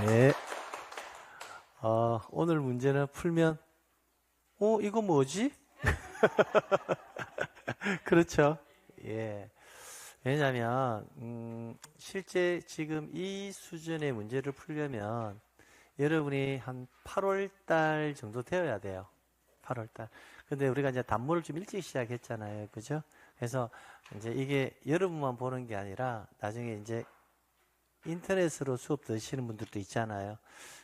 네. 오늘 문제는 풀면, 이거 뭐지? 그렇죠. 예. 왜냐면, 실제 지금 이 수준의 문제를 풀려면 여러분이 한 8월 달 정도 되어야 돼요. 8월 달. 근데 우리가 이제 단모를 좀 일찍 시작했잖아요. 그죠? 그래서 이제 이게 여러분만 보는 게 아니라 나중에 이제 인터넷으로 수업 들으시는 분들도 있잖아요.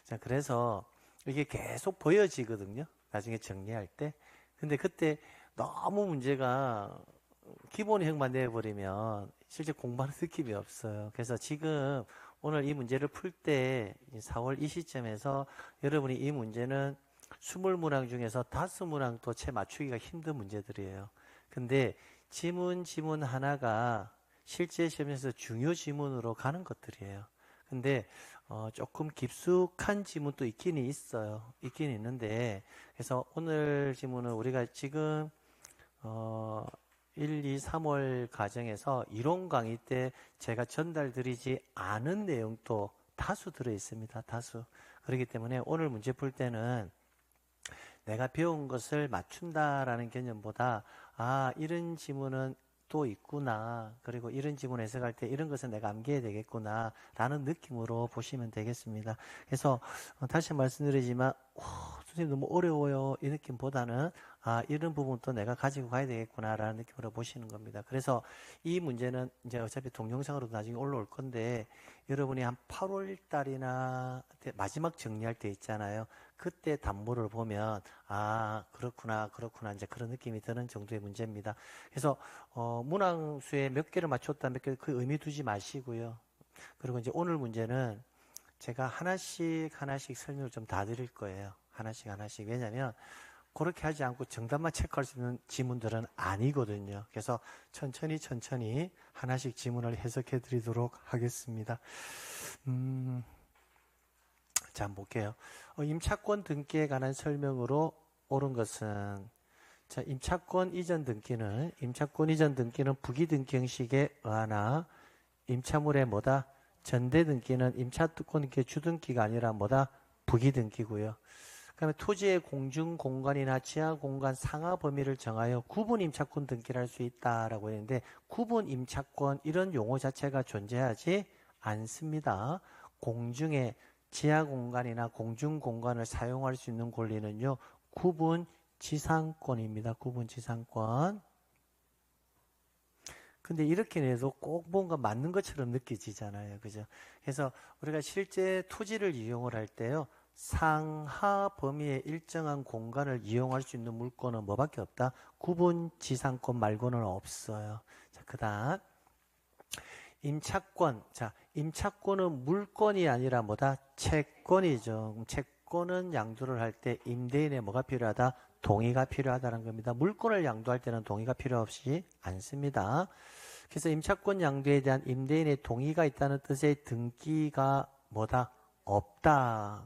자, 그래서 이게 계속 보여지거든요. 나중에 정리할 때. 근데 그때 너무 문제가 기본형만 내버리면 실제 공부하는 느낌이 없어요. 그래서 지금 오늘 이 문제를 풀 때 4월 이 시점에서 여러분이 이 문제는 20문항 중에서 5문항도 채 맞추기가 힘든 문제들이에요. 근데 지문 하나가 실제 시험에서 중요 지문으로 가는 것들이에요. 근데 조금 깊숙한 지문도 있긴 있어요. 있긴 있는데 그래서 오늘 지문은 우리가 지금 1, 2, 3월 과정에서 이론 강의 때 제가 전달드리지 않은 내용도 다수 들어 있습니다. 다수. 그렇기 때문에 오늘 문제 풀 때는 내가 배운 것을 맞춘다라는 개념보다 이런 지문은 또 있구나. 그리고 이런 지문 해석할 때 이런 것은 내가 암기해야 되겠구나. 라는 느낌으로 보시면 되겠습니다. 그래서 다시 말씀드리지만 선생님 너무 어려워요. 이 느낌보다는 이런 부분도 내가 가지고 가야 되겠구나. 라는 느낌으로 보시는 겁니다. 그래서 이 문제는 이제 어차피 동영상으로도 나중에 올라올 건데 여러분이 한 8월 달이나 마지막 정리할 때 있잖아요. 그때 답물을 보면 그렇구나 이제 그런 느낌이 드는 정도의 문제입니다. 그래서 문항수에 몇 개를 맞췄다 몇 개 그 의미 두지 마시고요. 그리고 이제 오늘 문제는 제가 하나씩 설명을 좀 다 드릴 거예요. 하나씩 왜냐면 그렇게 하지 않고 정답만 체크할 수 있는 지문들은 아니거든요. 그래서 천천히 하나씩 지문을 해석해 드리도록 하겠습니다. 자, 한번 볼게요. 임차권 등기에 관한 설명으로 옳은 것은 자, 임차권 이전 등기는 부기 등기 형식에 의하나 임차물의 뭐다? 전대 등기는 임차권 등기의 주등기가 아니라 뭐다? 부기 등기고요. 그다음에 토지의 공중 공간이나 지하 공간 상하 범위를 정하여 구분 임차권 등기를 할 수 있다라고 했는데 구분 임차권 이런 용어 자체가 존재하지 않습니다. 공중에 지하 공간이나 공중 공간을 사용할 수 있는 권리는요. 구분 지상권입니다. 구분 지상권. 근데 이렇게 내도 꼭 뭔가 맞는 것처럼 느껴지잖아요. 그죠? 그래서 우리가 실제 토지를 이용을 할 때요. 상하 범위의 일정한 공간을 이용할 수 있는 물건은 뭐밖에 없다? 구분 지상권 말고는 없어요. 자, 그 다음. 임차권. 자, 임차권은 물건이 아니라 뭐다? 채권이죠. 채권은 양도를 할 때 임대인의 뭐가 필요하다? 동의가 필요하다는 겁니다. 물건을 양도할 때는 동의가 필요 없이 않습니다. 그래서 임차권 양도에 대한 임대인의 동의가 있다는 뜻의 등기가 뭐다? 없다.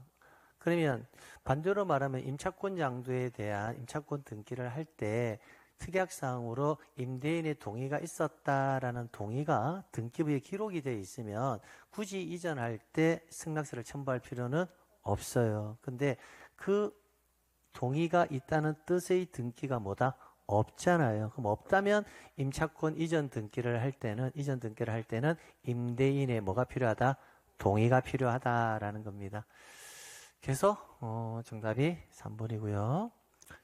그러면 반대로 말하면 임차권 양도에 대한 임차권 등기를 할 때 특약사항으로 임대인의 동의가 있었다라는 동의가 등기부에 기록이 되어 있으면 굳이 이전할 때 승낙서를 첨부할 필요는 없어요. 근데 그 동의가 있다는 뜻의 등기가 뭐다? 없잖아요. 그럼 없다면 임차권 이전 등기를 할 때는 임대인의 뭐가 필요하다? 동의가 필요하다라는 겁니다. 그래서 정답이 3번이고요.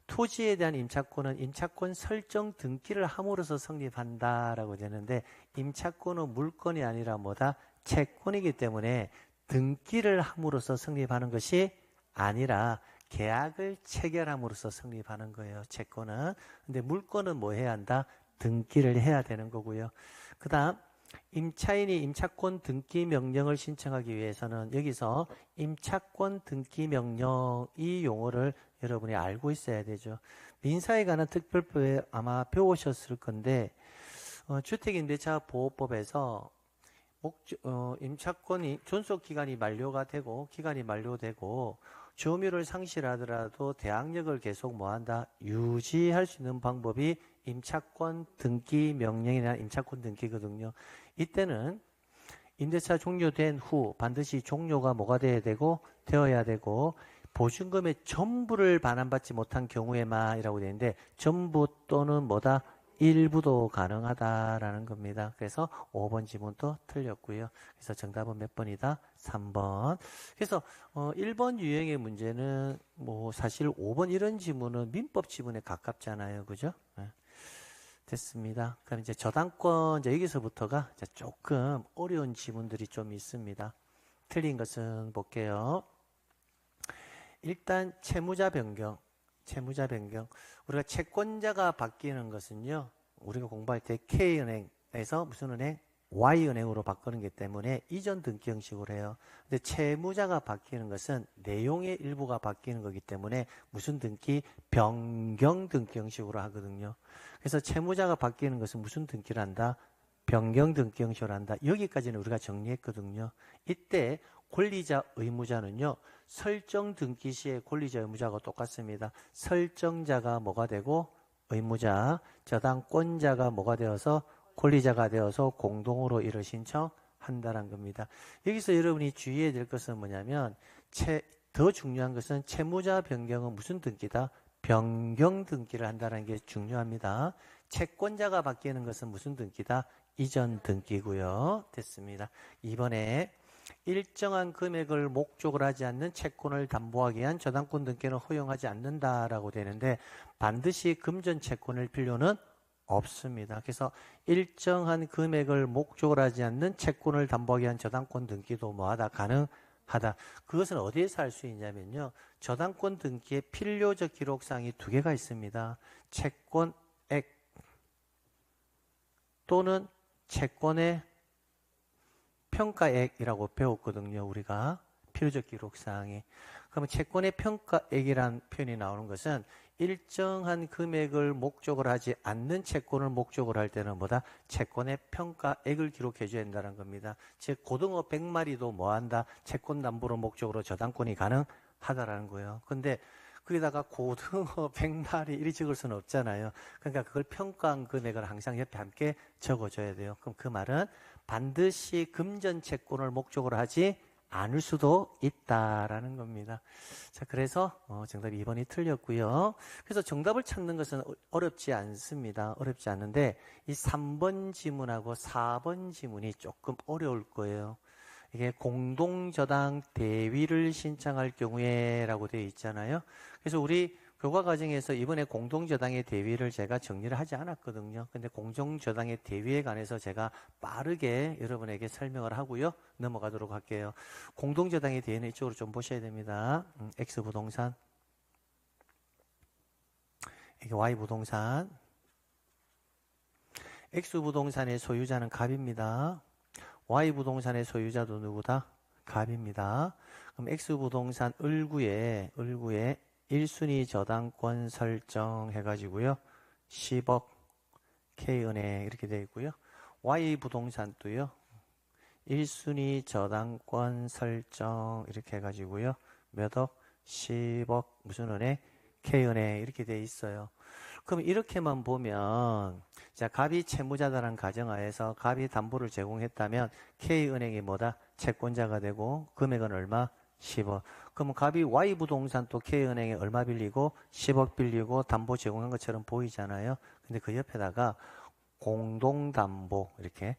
토지에 대한 임차권은 임차권 설정 등기를 함으로써 성립한다라고 되는데 임차권은 물건이 아니라 뭐다? 채권이기 때문에 등기를 함으로써 성립하는 것이 아니라 계약을 체결함으로써 성립하는 거예요. 채권은. 근데 물건은 뭐 해야 한다? 등기를 해야 되는 거고요. 그 다음 임차인이 임차권 등기 명령을 신청하기 위해서는 여기서 임차권 등기 명령 이 용어를 여러분이 알고 있어야 되죠. 민사에 관한 특별법에 아마 배우셨을 건데 주택임대차 보호법에서 임차권이 존속기간이 만료되고 점유를 상실하더라도 대항력을 계속 뭐한다? 유지할 수 있는 방법이 임차권 등기 명령이나 임차권 등기거든요. 이때는 임대차 종료된 후 반드시 종료가 뭐가 되어야 되고 보증금의 전부를 반환받지 못한 경우에만이라고 되어 있는데 전부 또는 뭐다? 일부도 가능하다라는 겁니다. 그래서 5번 지문도 틀렸고요. 그래서 정답은 몇 번이다? 3번. 그래서 1번 유형의 문제는 뭐 사실 5번 이런 지문은 민법 지문에 가깝잖아요. 그죠? 네. 됐습니다. 그럼 이제 저당권 이제 여기서부터가 이제 조금 어려운 지문들이 좀 있습니다. 틀린 것은 볼게요. 일단 채무자 변경. 우리가 채권자가 바뀌는 것은요. 우리가 공부할 때 K은행에서 무슨 은행? Y은행으로 바꾸는 게 때문에 이전 등기 형식으로 해요. 근데 채무자가 바뀌는 것은 내용의 일부가 바뀌는 거기 때문에 무슨 등기? 변경 등기 형식으로 하거든요. 그래서 채무자가 바뀌는 것은 무슨 등기를 한다? 변경 등기 형식으로 한다. 여기까지는 우리가 정리했거든요. 이때 권리자 의무자는요. 설정 등기 시에 권리자 의무자가 똑같습니다. 설정자가 뭐가 되고 의무자, 저당권자가 뭐가 되어서 권리자가 되어서 공동으로 이를 신청한다는 겁니다. 여기서 여러분이 주의해야 될 것은 뭐냐면 더 중요한 것은 채무자 변경은 무슨 등기다? 변경 등기를 한다는 게 중요합니다. 채권자가 바뀌는 것은 무슨 등기다? 이전 등기고요. 됐습니다. 이번에 일정한 금액을 목적으로 하지 않는 채권을 담보하기 위한 저당권 등기는 허용하지 않는다라고 되는데 반드시 금전 채권일 필요는 없습니다. 그래서 일정한 금액을 목적으로 하지 않는 채권을 담보하기 위한 저당권 등기도 뭐하다? 가능하다. 그것은 어디에서 할 수 있냐면요. 저당권 등기의 필요적 기록사항이 두 개가 있습니다. 채권액 또는 채권의 평가액이라고 배웠거든요. 우리가 필요적 기록사항이. 그러면 채권의 평가액이라는 표현이 나오는 것은 일정한 금액을 목적으로 하지 않는 채권을 목적으로 할 때는 뭐다? 채권의 평가액을 기록해 줘야 된다는 겁니다. 즉 고등어 100마리도 뭐한다? 채권 담보로 목적으로 저당권이 가능하다라는 거예요. 근데 거기다가 고등어 100마리 이리 적을 수는 없잖아요. 그러니까 그걸 평가한 금액을 항상 옆에 함께 적어줘야 돼요. 그럼 그 말은 반드시 금전 채권을 목적으로 하지 않을 수도 있다라는 겁니다. 자, 그래서 정답 2번이 틀렸고요. 그래서 정답을 찾는 것은 어렵지 않습니다. 어렵지 않은데 이 3번 지문하고 4번 지문이 조금 어려울 거예요. 이게 공동저당 대위를 신청할 경우에 라고 되어 있잖아요. 그래서 우리 교과 과정에서 이번에 공동저당의 대위를 제가 정리를 하지 않았거든요. 근데 공동저당의 대위에 관해서 제가 빠르게 여러분에게 설명을 하고요. 넘어가도록 할게요. 공동저당의 대위는 이쪽으로 좀 보셔야 됩니다. X부동산, 이게 Y부동산. X부동산의 소유자는 갑입니다. Y부동산의 소유자도 누구다? 갑입니다. 그럼 X부동산 을구에 1순위 저당권 설정해가지고요. 10억 K은행 이렇게 되어 있고요. Y부동산도요. 1순위 저당권 설정 이렇게 해가지고요. 몇억? 10억 무슨 은행? K은행 이렇게 되어 있어요. 그럼 이렇게만 보면 자, 갑이 채무자다라는 가정하에서 갑이 담보를 제공했다면 K은행이 뭐다? 채권자가 되고 금액은 얼마? 10억. 그러면 갑이 Y부동산 또 K은행에 얼마 빌리고 10억 빌리고 담보 제공한 것처럼 보이잖아요. 근데 그 옆에다가 공동담보 이렇게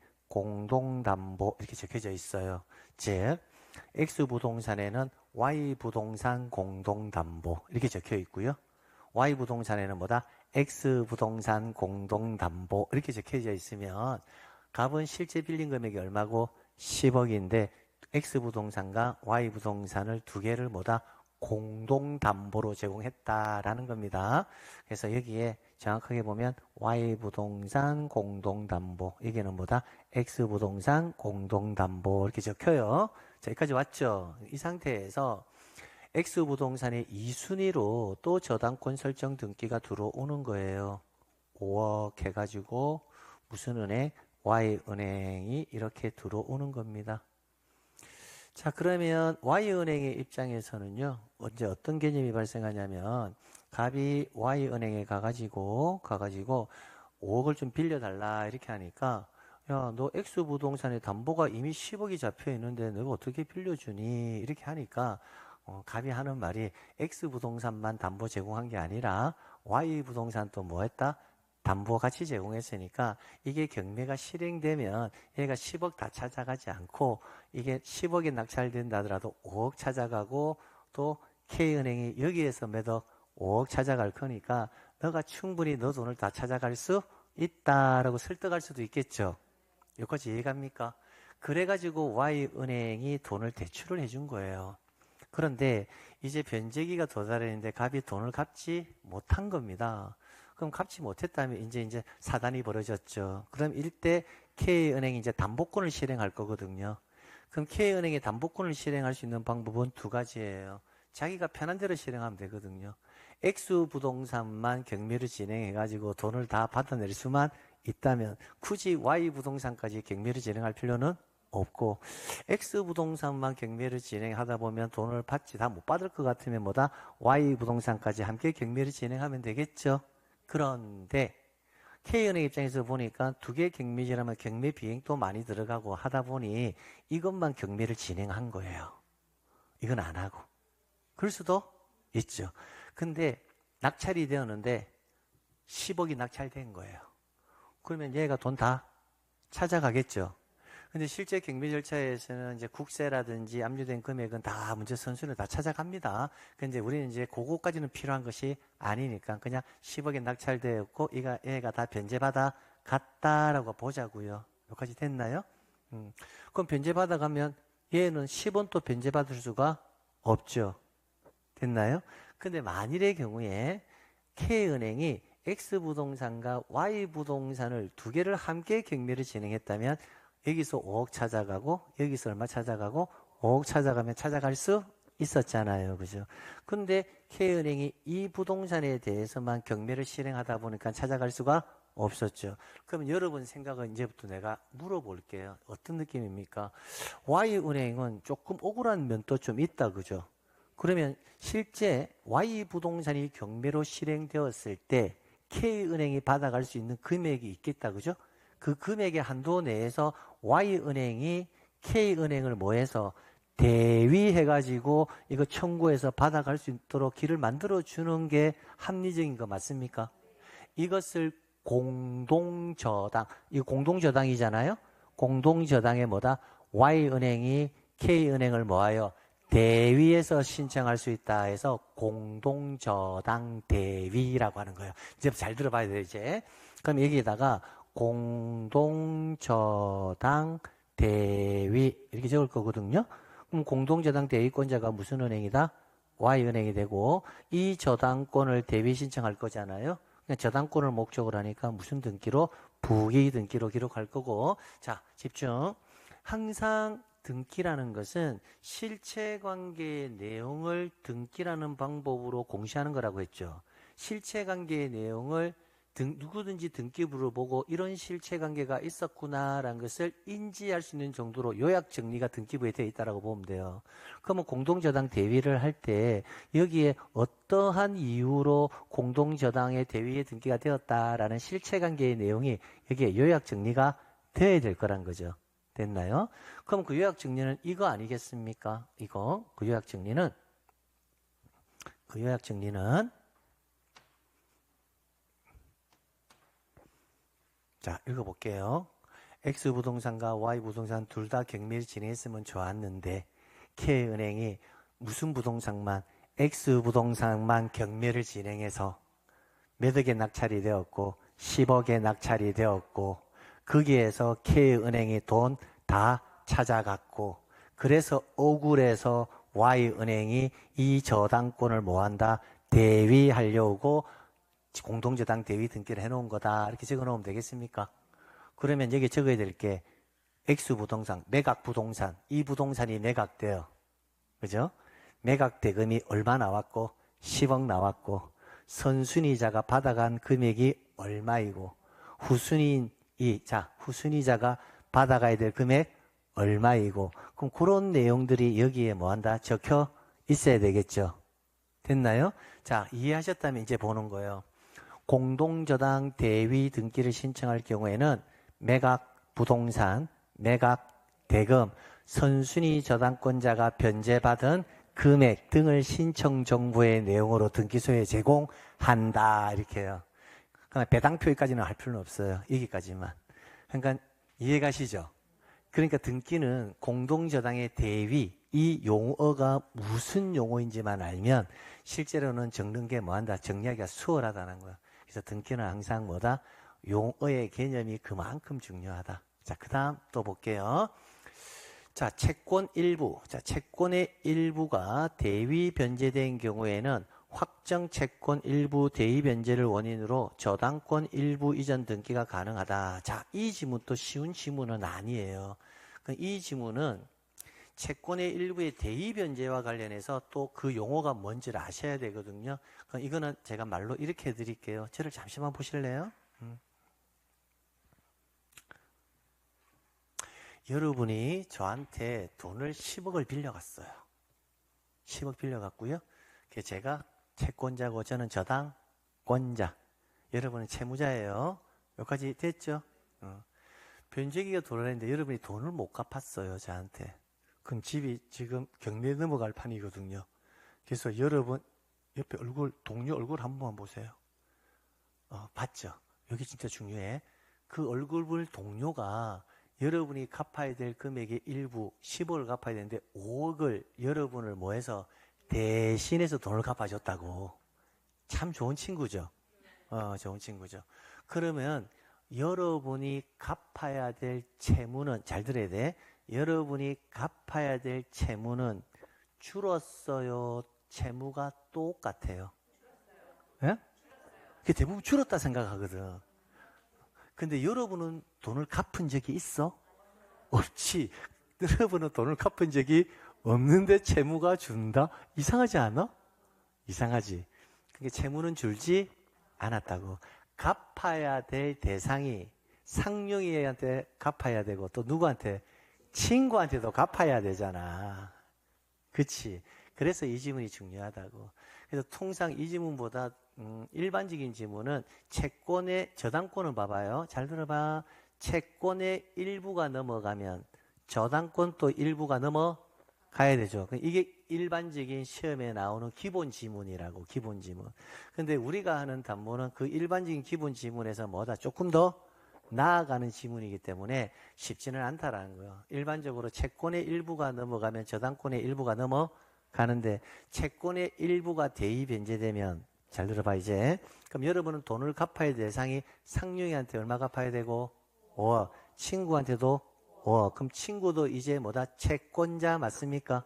적혀져 있어요. 즉 X부동산에는 Y부동산 공동담보 이렇게 적혀 있고요. Y부동산에는 뭐다? X부동산 공동담보 이렇게 적혀져 있으면 갑은 실제 빌린 금액이 얼마고? 10억인데 X부동산과 Y부동산을 두 개를 뭐다? 공동담보로 제공했다라는 겁니다. 그래서 여기에 정확하게 보면 Y부동산 공동담보 여기는 뭐다? X부동산 공동담보 이렇게 적혀요. 자, 여기까지 왔죠? 이 상태에서 X부동산의 2순위로 또 저당권 설정 등기가 들어오는 거예요. 5억 해가지고 무슨 은행? Y은행이 이렇게 들어오는 겁니다. 자, 그러면 Y은행의 입장에서는요. 언제 어떤 개념이 발생하냐면 갑이 Y은행에 가가지고 5억을 좀 빌려달라 이렇게 하니까 야, 너 X부동산에 담보가 이미 10억이 잡혀 있는데 너가 어떻게 빌려주니? 이렇게 하니까 갑이 하는 말이 X부동산만 담보 제공한 게 아니라 Y부동산도 뭐 했다? 담보 같이 제공했으니까 이게 경매가 실행되면 얘가 10억 다 찾아가지 않고 이게 10억에 낙찰된다 하더라도 5억 찾아가고 또 K은행이 여기에서 매덕 5억 찾아갈 거니까 너가 충분히 너 돈을 다 찾아갈 수 있다라고 설득할 수도 있겠죠. 여기까지 이해갑니까? 그래가지고 Y은행이 돈을 대출을 해준 거예요. 그런데 이제 변제기가 도달했는데 갑이 돈을 갚지 못한 겁니다. 그럼 갚지 못했다면 이제 사단이 벌어졌죠. 그럼 이때 K은행이 이제 담보권을 실행할 거거든요. 그럼 K은행이 담보권을 실행할 수 있는 방법은 두 가지예요. 자기가 편한 대로 실행하면 되거든요. X부동산만 경매를 진행해가지고 돈을 다 받아낼 수만 있다면 굳이 Y부동산까지 경매를 진행할 필요는 없고 X부동산만 경매를 진행하다 보면 돈을 받지 다 못 받을 것 같으면 뭐다? Y부동산까지 함께 경매를 진행하면 되겠죠. 그런데 K은행 입장에서 보니까 두 개 경매지라면 경매 비행도 많이 들어가고 하다 보니 이것만 경매를 진행한 거예요. 이건 안 하고. 그럴 수도 있죠. 근데 낙찰이 되었는데 10억이 낙찰된 거예요. 그러면 얘가 돈 다 찾아가겠죠. 근데 실제 경매 절차에서는 이제 국세라든지 압류된 금액은 다 문제 선순위로 다 찾아갑니다. 근데 우리는 이제 그거까지는 필요한 것이 아니니까 그냥 10억에 낙찰되었고 얘가 다 변제받아 갔다라고 보자고요. 여기까지 됐나요? 그럼 변제받아 가면 얘는 10원 또 변제받을 수가 없죠. 됐나요? 근데 만일의 경우에 K은행이 X부동산과 Y부동산을 두 개를 함께 경매를 진행했다면 여기서 5억 찾아가고 여기서 얼마 찾아가고 5억 찾아가면 찾아갈 수 있었잖아요. 그죠? 근데 K은행이 이 부동산에 대해서만 경매를 실행하다 보니까 찾아갈 수가 없었죠. 그럼 여러분 생각은 이제부터 내가 물어볼게요. 어떤 느낌입니까? Y은행은 조금 억울한 면도 좀 있다. 그죠? 그러면 실제 Y부동산이 경매로 실행되었을 때 K은행이 받아갈 수 있는 금액이 있겠다. 그죠? 그 금액의 한도 내에서 Y은행이 K은행을 뭐해서 대위해가지고 이거 청구해서 받아갈 수 있도록 길을 만들어주는 게 합리적인 거 맞습니까? 이것을 공동저당, 이거 공동저당이잖아요? 공동저당에 뭐다? Y은행이 K은행을 뭐하여? 대위에서 신청할 수 있다 해서 공동저당 대위라고 하는 거예요. 이제 잘 들어봐야 돼요, 이제. 그럼 여기에다가 공동저당 대위 이렇게 적을 거거든요. 그럼 공동저당 대위권자가 무슨 은행이다? Y은행이 되고 이 저당권을 대위 신청할 거잖아요. 그냥 저당권을 목적으로 하니까 무슨 등기로? 부기 등기로 기록할 거고. 자, 집중. 항상 등기라는 것은 실체관계의 내용을 등기라는 방법으로 공시하는 거라고 했죠. 실체관계의 내용을 누구든지 등기부를 보고 이런 실체관계가 있었구나라는 것을 인지할 수 있는 정도로 요약정리가 등기부에 되어 있다고 보면 돼요. 그러면 공동저당 대위를 할 때 여기에 어떠한 이유로 공동저당의 대위에 등기가 되었다라는 실체관계의 내용이 여기에 요약정리가 되어야 될 거란 거죠. 됐나요? 그럼 그 요약정리는 이거 아니겠습니까? 이거 그 요약정리는 자, 읽어볼게요. X부동산과 Y부동산 둘 다 경매를 진행했으면 좋았는데 K은행이 무슨 부동산만 X부동산만 경매를 진행해서 몇 억에 낙찰이 되었고 10억에 낙찰이 되었고 거기에서 K은행이 돈 다 찾아갔고 그래서 억울해서 Y은행이 이 저당권을 뭐한다? 대위하려고 공동저당 대위 등기를 해놓은 거다. 이렇게 적어놓으면 되겠습니까? 그러면 여기 적어야 될 게 X부동산, 매각부동산, 이 부동산이 매각돼요. 그죠? 매각 대금이 얼마 나왔고 10억 나왔고 선순위자가 받아간 금액이 얼마이고 후순위자가 받아가야 될 금액 얼마이고 그럼 그런 내용들이 여기에 뭐한다? 적혀 있어야 되겠죠. 됐나요? 자, 이해하셨다면 이제 보는 거예요. 공동저당 대위 등기를 신청할 경우에는 매각 부동산, 매각, 대금, 선순위 저당권자가 변제받은 금액 등을 신청 정보의 내용으로 등기소에 제공한다. 이렇게 해요. 그러니까 배당표까지는 할 필요는 없어요. 여기까지만. 그러니까 이해가시죠? 그러니까 등기는 공동저당의 대위, 이 용어가 무슨 용어인지만 알면 실제로는 적는 게 뭐한다? 정리하기가 수월하다는 거예요. 그래서 등기는 항상 뭐다? 용어의 개념이 그만큼 중요하다. 자, 그 다음 또 볼게요. 자, 채권 일부. 자, 채권의 일부가 대위 변제된 경우에는 확정 채권 일부 대위 변제를 원인으로 저당권 일부 이전 등기가 가능하다. 자, 이 지문도 쉬운 지문은 아니에요. 이 지문은 채권의 일부의 대위 변제와 관련해서 또 그 용어가 뭔지를 아셔야 되거든요. 이거는 제가 말로 이렇게 해드릴게요. 저를 잠시만 보실래요? 여러분이 저한테 돈을 10억을 빌려갔어요. 10억 빌려갔고요. 제가 채권자고 저는 저당권자. 여러분은 채무자예요. 여기까지 됐죠? 변제기가 돌아다니는데 여러분이 돈을 못 갚았어요. 저한테. 그럼 집이 지금 경매 넘어갈 판이거든요. 그래서 여러분 옆에 동료 얼굴 한 번만 보세요. 봤죠? 여기 진짜 중요해. 그 얼굴 볼 동료가 여러분이 갚아야 될 금액의 일부 10억을 갚아야 되는데 5억을 여러분을 뭐해서 대신해서 돈을 갚아줬다고. 참 좋은 친구죠. 좋은 친구죠. 그러면 여러분이 갚아야 될 채무는, 잘 들어야 돼. 여러분이 갚아야 될 채무는 줄었어요? 채무가 똑같아요? 예? 그게 대부분 줄었다 생각하거든. 근데 여러분은 돈을 갚은 적이 있어? 없지. 여러분은 돈을 갚은 적이 없는데 채무가 준다? 이상하지 않아? 이상하지. 그게 채무는 줄지 않았다고. 갚아야 될 대상이 상용이한테 갚아야 되고 또 누구한테? 친구한테도 갚아야 되잖아. 그치? 그래서 이 지문이 중요하다고. 그래서 통상 이 지문보다 일반적인 지문은 채권의 저당권을 봐봐요. 잘 들어봐. 채권의 일부가 넘어가면 저당권 또 일부가 넘어가야 되죠. 이게 일반적인 시험에 나오는 기본 지문이라고. 기본 지문. 근데 우리가 하는 단문은 그 일반적인 기본 지문에서 뭐다? 조금 더 나아가는 지문이기 때문에 쉽지는 않다라는 거예요. 일반적으로 채권의 일부가 넘어가면 저당권의 일부가 넘어가는데 채권의 일부가 대위 변제되면, 잘 들어봐 이제. 그럼 여러분은 돈을 갚아야 될 대상이 상용이한테 얼마 갚아야 되고 5억, 친구한테도 5억. 그럼 친구도 이제 뭐다? 채권자 맞습니까?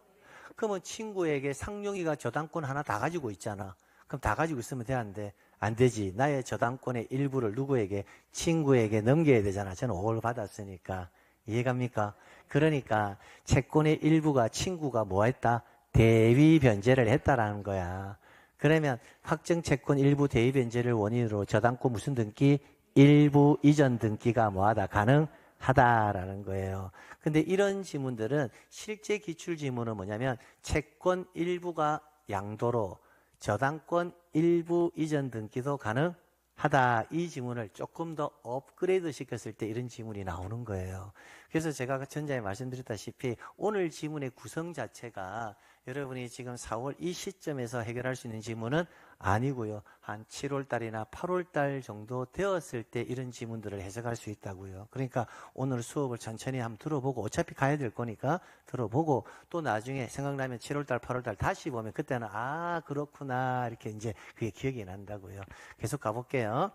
그러면 친구에게 상용이가 저당권 하나 다 가지고 있잖아. 그럼 다 가지고 있으면 돼, 안 돼? 안 되지. 나의 저당권의 일부를 누구에게? 친구에게 넘겨야 되잖아. 저는 5억을 받았으니까. 이해갑니까? 그러니까 채권의 일부가 친구가 뭐 했다? 대위 변제를 했다라는 거야. 그러면 확정 채권 일부 대위 변제를 원인으로 저당권 무슨 등기? 일부 이전 등기가 뭐하다? 가능하다라는 거예요. 근데 이런 지문들은 실제 기출 지문은 뭐냐면 채권 일부가 양도로 저당권 일부 이전 등기도 가능하다. 이 지문을 조금 더 업그레이드 시켰을 때 이런 지문이 나오는 거예요. 그래서 제가 전자에 말씀드렸다시피 오늘 지문의 구성 자체가 여러분이 지금 4월 이 시점에서 해결할 수 있는 지문은 아니고요. 한 7월 달이나 8월 달 정도 되었을 때 이런 지문들을 해석할 수 있다고요. 그러니까 오늘 수업을 천천히 한번 들어보고 어차피 가야 될 거니까 들어보고 또 나중에 생각나면 7월 달, 8월 달 다시 보면 그때는 아 그렇구나 이렇게 이제 그게 기억이 난다고요. 계속 가볼게요.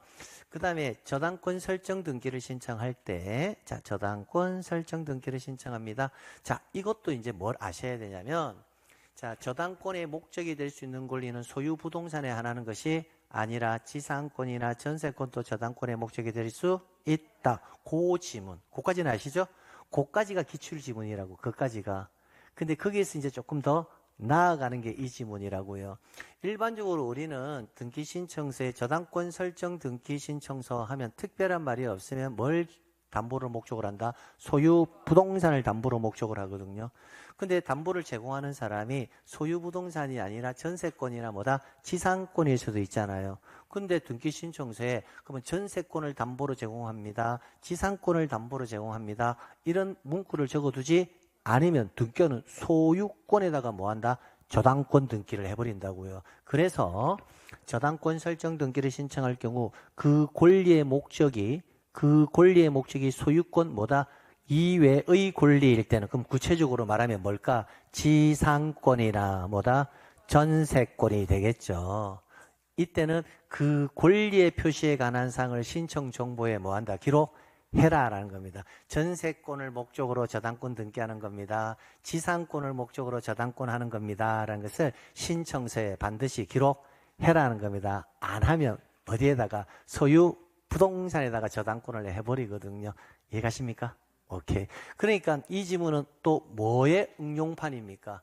그 다음에 저당권 설정 등기를 신청할 때 자 저당권 설정 등기를 신청합니다. 자 이것도 이제 뭘 아셔야 되냐면 자, 저당권의 목적이 될 수 있는 권리는 소유 부동산에 한하는 것이 아니라 지상권이나 전세권도 저당권의 목적이 될 수 있다. 그 지문. 그까지는 아시죠? 그까지가 기출 지문이라고. 그까지가. 근데 거기에서 이제 조금 더 나아가는 게 이 지문이라고요. 일반적으로 우리는 등기 신청서에 저당권 설정 등기 신청서 하면 특별한 말이 없으면 뭘 담보를 목적으로 한다? 소유 부동산을 담보로 목적으로 하거든요. 근데 담보를 제공하는 사람이 소유 부동산이 아니라 전세권이나 뭐다? 지상권일 수도 있잖아요. 근데 등기 신청서에 그러면 전세권을 담보로 제공합니다. 지상권을 담보로 제공합니다. 이런 문구를 적어두지 않으면 등기는 소유권에다가 뭐 한다? 저당권 등기를 해버린다고요. 그래서 저당권 설정 등기를 신청할 경우 그 권리의 목적이 소유권 뭐다? 이외의 권리일 때는 그럼 구체적으로 말하면 뭘까? 지상권이나 뭐다? 전세권이 되겠죠. 이때는 그 권리의 표시에 관한 사항을 신청 정보에 뭐 한다? 기록해라라는 겁니다. 전세권을 목적으로 저당권 등기하는 겁니다. 지상권을 목적으로 저당권 하는 겁니다. 라는 것을 신청서에 반드시 기록해라는 겁니다. 안 하면 어디에다가 소유 부동산에다가 저당권을 해버리거든요. 이해가십니까? 오케이. 그러니까 이 지문은 또 뭐의 응용판입니까?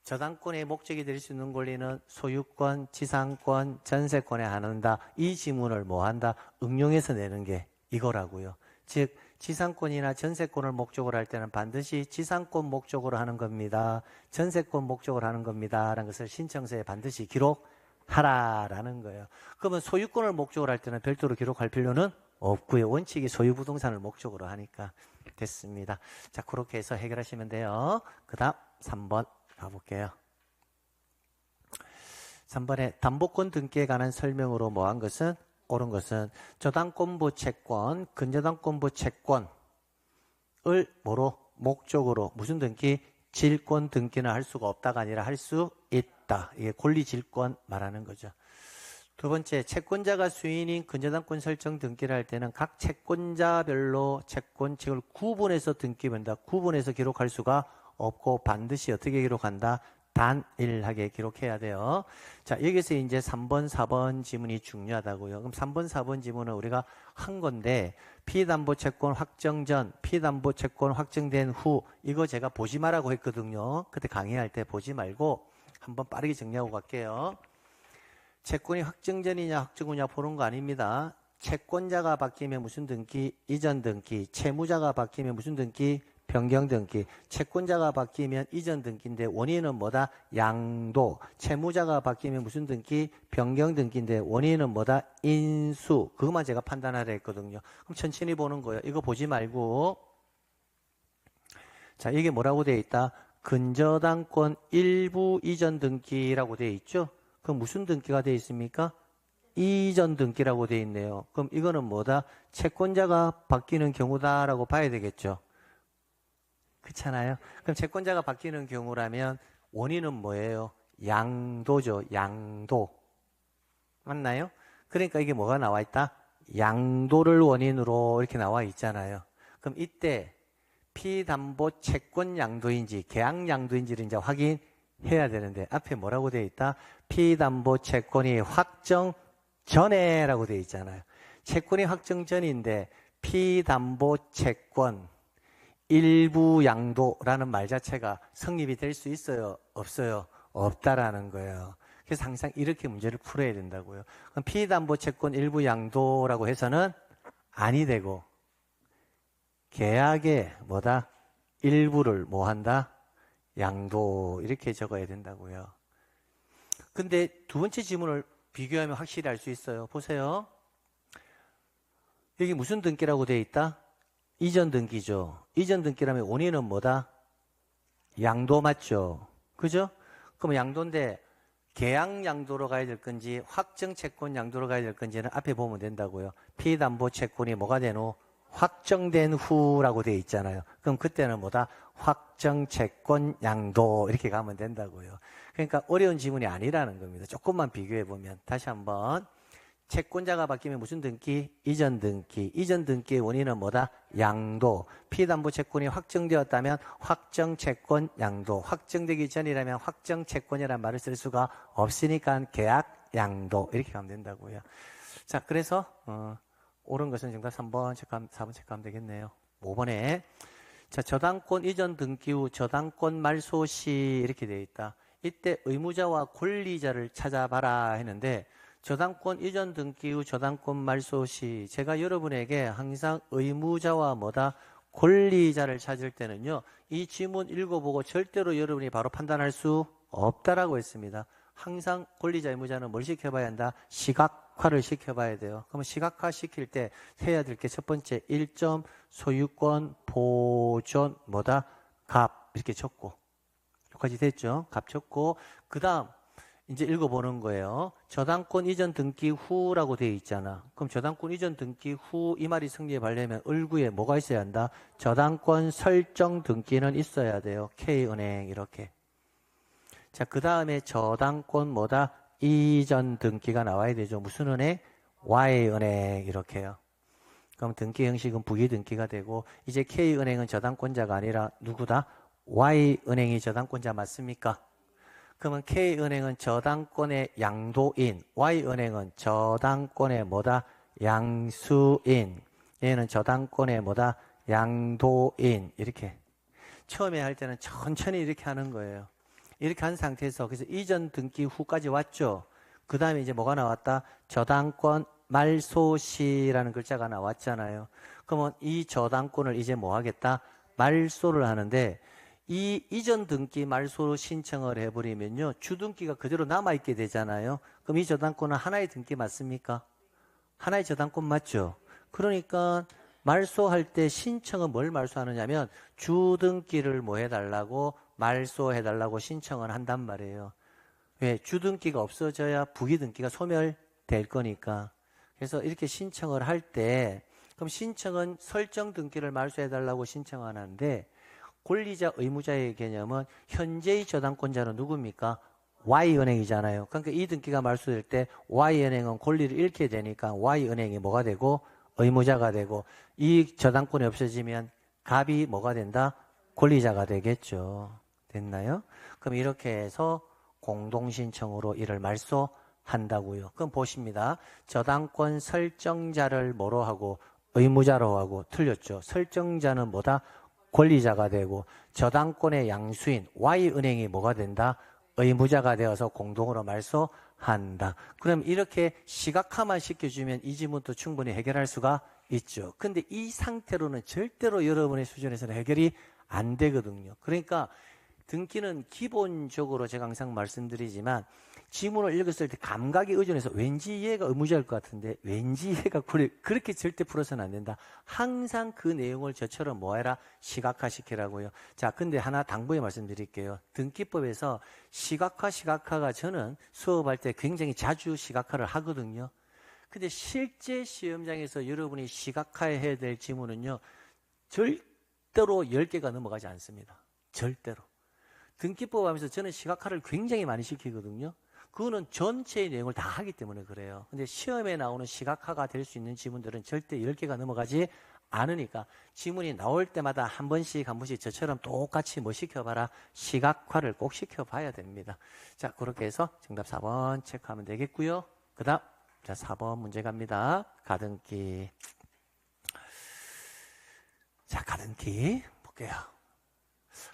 저당권의 목적이 될 수 있는 권리는 소유권, 지상권, 전세권에 한한다. 이 지문을 뭐 한다? 응용해서 내는 게 이거라고요. 즉 지상권이나 전세권을 목적으로 할 때는 반드시 지상권 목적으로 하는 겁니다. 전세권 목적으로 하는 겁니다. 라는 것을 신청서에 반드시 기록하라라는 거예요. 그러면 소유권을 목적으로 할 때는 별도로 기록할 필요는 없고요. 원칙이 소유 부동산을 목적으로 하니까 됐습니다. 자, 그렇게 해서 해결하시면 돼요. 그 다음 3번 가볼게요. 3번에 담보권 등기에 관한 설명으로 뭐한 것은 옳은 것은 저당권부 채권, 근저당권부 채권을 뭐로 목적으로 무슨 등기? 질권 등기는 할 수가 없다가 아니라 할 수 있다. 이게 권리질권 말하는 거죠. 두 번째, 채권자가 수인인 근저당권 설정 등기를 할 때는 각 채권자별로 채권책을 구분해서 등기한다. 구분해서 기록할 수가 없고 반드시 어떻게 기록한다? 단일하게 기록해야 돼요. 자, 여기서 이제 3번, 4번 지문이 중요하다고요. 그럼 3번, 4번 지문은 우리가 한 건데 피담보채권 확정 전, 피담보채권 확정된 후 이거 제가 보지 말라고 했거든요. 그때 강의할 때 보지 말고 한번 빠르게 정리하고 갈게요. 채권이 확정 전이냐 확정 후냐 보는 거 아닙니다. 채권자가 바뀌면 무슨 등기? 이전 등기. 채무자가 바뀌면 무슨 등기? 변경 등기. 채권자가 바뀌면 이전 등기인데 원인은 뭐다? 양도. 채무자가 바뀌면 무슨 등기? 변경 등기인데 원인은 뭐다? 인수. 그것만 제가 판단하라 했거든요. 그럼 천천히 보는 거예요. 이거 보지 말고. 자, 이게 뭐라고 되어 있다? 근저당권 일부 이전 등기라고 되어 있죠? 그럼 무슨 등기가 되어 있습니까? 이전 등기라고 되어 있네요. 그럼 이거는 뭐다? 채권자가 바뀌는 경우다라고 봐야 되겠죠. 그렇잖아요. 그럼 채권자가 바뀌는 경우라면 원인은 뭐예요? 양도죠. 양도. 맞나요? 그러니까 이게 뭐가 나와 있다? 양도를 원인으로 이렇게 나와 있잖아요. 그럼 이때 피담보 채권 양도인지 계약 양도인지를 이제 확인해야 되는데 앞에 뭐라고 되어 있다? 피담보 채권이 확정 전에 라고 되어 있잖아요. 채권이 확정 전인데 피담보 채권 일부 양도라는 말 자체가 성립이 될 수 있어요? 없어요? 없다라는 거예요. 그래서 항상 이렇게 문제를 풀어야 된다고요. 그럼 피담보 채권 일부 양도라고 해서는 아니 되고 계약의 뭐다? 일부를 뭐 한다? 양도 이렇게 적어야 된다고요. 근데 두 번째 지문을 비교하면 확실히 알 수 있어요. 보세요. 여기 무슨 등기라고 되어 있다? 이전 등기죠. 이전 등기라면 원인은 뭐다? 양도 맞죠? 그죠? 그럼 양도인데 계약 양도로 가야 될 건지 확정 채권 양도로 가야 될 건지는 앞에 보면 된다고요. 피담보 채권이 뭐가 되노? 확정된 후라고 되어 있잖아요. 그럼 그때는 뭐다? 확정 채권 양도 이렇게 가면 된다고요. 그러니까 어려운 지문이 아니라는 겁니다. 조금만 비교해 보면 다시 한번 채권자가 바뀌면 무슨 등기? 이전 등기. 이전 등기의 원인은 뭐다? 양도. 피담보 채권이 확정되었다면 확정 채권 양도. 확정되기 전이라면 확정 채권이라는 말을 쓸 수가 없으니까 계약 양도 이렇게 가면 된다고요. 자, 그래서 옳은 것은 정답 3번 체크하면 4번 체크하면 되겠네요. 5번에 자, 저당권 이전 등기 후 저당권 말소 시 이렇게 되어 있다. 이때 의무자와 권리자를 찾아봐라 했는데 저당권 이전 등기 후 저당권 말소 시 제가 여러분에게 항상 의무자와 뭐다? 권리자를 찾을 때는요. 이 지문 읽어보고 절대로 여러분이 바로 판단할 수 없다라고 했습니다. 항상 권리자 의무자는 뭘 시켜봐야 한다? 시각화를 시켜봐야 돼요. 그러면 시각화 시킬 때 해야 될 게 첫 번째 1점 소유권 보존 뭐다? 갑 이렇게 적고 여기까지 됐죠? 갑 적고 그 다음 이제 읽어보는 거예요. 저당권 이전 등기 후라고 되어 있잖아. 그럼 저당권 이전 등기 후 이 말이 성립해 하려면 을구에 뭐가 있어야 한다? 저당권 설정 등기는 있어야 돼요. K은행 이렇게. 자, 그 다음에 저당권 뭐다? 이전 등기가 나와야 되죠. 무슨 은행? Y은행 이렇게요. 그럼 등기 형식은 부기 등기가 되고 이제 K은행은 저당권자가 아니라 누구다? Y은행이 저당권자 맞습니까? 그러면 K은행은 저당권의 양도인, Y은행은 저당권의 뭐다? 양수인, 얘는 저당권의 뭐다? 양도인 이렇게. 처음에 할 때는 천천히 이렇게 하는 거예요. 이렇게 한 상태에서 그래서 이전 등기 후까지 왔죠. 그 다음에 이제 뭐가 나왔다? 저당권 말소시라는 글자가 나왔잖아요. 그러면 이 저당권을 이제 뭐 하겠다? 말소를 하는데 이 이전 등기 말소 신청을 해버리면요. 주등기가 그대로 남아있게 되잖아요. 그럼 이 저당권은 하나의 등기 맞습니까? 하나의 저당권 맞죠? 그러니까 말소할 때 신청은 뭘 말소하느냐면 주등기를 뭐 해달라고 말소해달라고 신청을 한단 말이에요. 왜? 주등기가 없어져야 부기등기가 소멸될 거니까. 그래서 이렇게 신청을 할 때 그럼 신청은 설정 등기를 말소해달라고 신청하는데 권리자 의무자의 개념은 현재의 저당권자는 누굽니까? Y은행이잖아요. 그러니까 이 등기가 말소될 때 Y은행은 권리를 잃게 되니까 Y은행이 뭐가 되고 의무자가 되고 이 저당권이 없어지면 갑이 뭐가 된다? 권리자가 되겠죠. 됐나요? 그럼 이렇게 해서 공동신청으로 이를 말소한다고요. 그럼 보십니다. 저당권 설정자를 뭐로 하고 의무자로 하고 틀렸죠. 설정자는 뭐다? 권리자가 되고 저당권의 양수인 Y은행이 뭐가 된다? 의무자가 되어서 공동으로 말소한다. 그럼 이렇게 시각화만 시켜주면 이 지문도 충분히 해결할 수가 있죠. 근데 이 상태로는 절대로 여러분의 수준에서는 해결이 안 되거든요. 그러니까 등기는 기본적으로 제가 항상 말씀드리지만 지문을 읽었을 때 감각에 의존해서 왠지 얘가 의무자일 것 같은데 왠지 얘가 그렇게 절대 풀어서는 안 된다. 항상 그 내용을 저처럼 뭐 해라? 시각화시키라고요. 자, 근데 하나 당부해 말씀드릴게요. 등기법에서 시각화가 저는 수업할 때 굉장히 자주 시각화를 하거든요. 근데 실제 시험장에서 여러분이 시각화해야 될 지문은요. 절대로 10개가 넘어가지 않습니다. 절대로. 등기법 하면서 저는 시각화를 굉장히 많이 시키거든요. 그거는 전체의 내용을 다 하기 때문에 그래요. 근데 시험에 나오는 시각화가 될 수 있는 지문들은 절대 10개가 넘어가지 않으니까 지문이 나올 때마다 한 번씩 저처럼 똑같이 뭐 시켜봐라. 시각화를 꼭 시켜봐야 됩니다. 자, 그렇게 해서 정답 4번 체크하면 되겠고요. 그 다음 자 4번 문제 갑니다. 가등기. 자, 가등기 볼게요.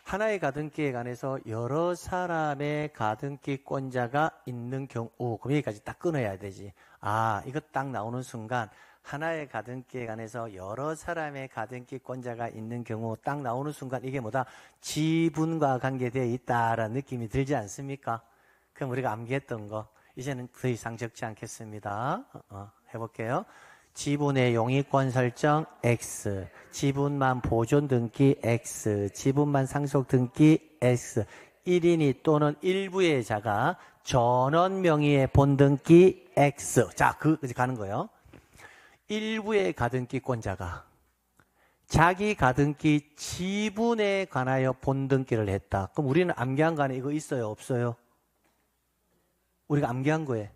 하나의 가등기에 관해서 여러 사람의 가등기권자가 있는 경우 그럼 여기까지 딱 끊어야 되지. 아, 이거 딱 나오는 순간 하나의 가등기에 관해서 여러 사람의 가등기권자가 있는 경우 딱 나오는 순간 이게 뭐다? 지분과 관계되어 있다라는 느낌이 들지 않습니까? 그럼 우리가 암기했던 거 이제는 더 이상 적지 않겠습니다. 해볼게요. 지분의 용의권 설정 X, 지분만 보존 등기 X, 지분만 상속 등기 X, 1인이 또는 일부의 자가 전원 명의의 본등기 X. 자, 이제 가는 거예요. 일부의 가등기권자가 자기 가등기 지분에 관하여 본등기를 했다. 그럼 우리는 암기한 거 안에 이거 있어요? 없어요? 우리가 암기한 거예요.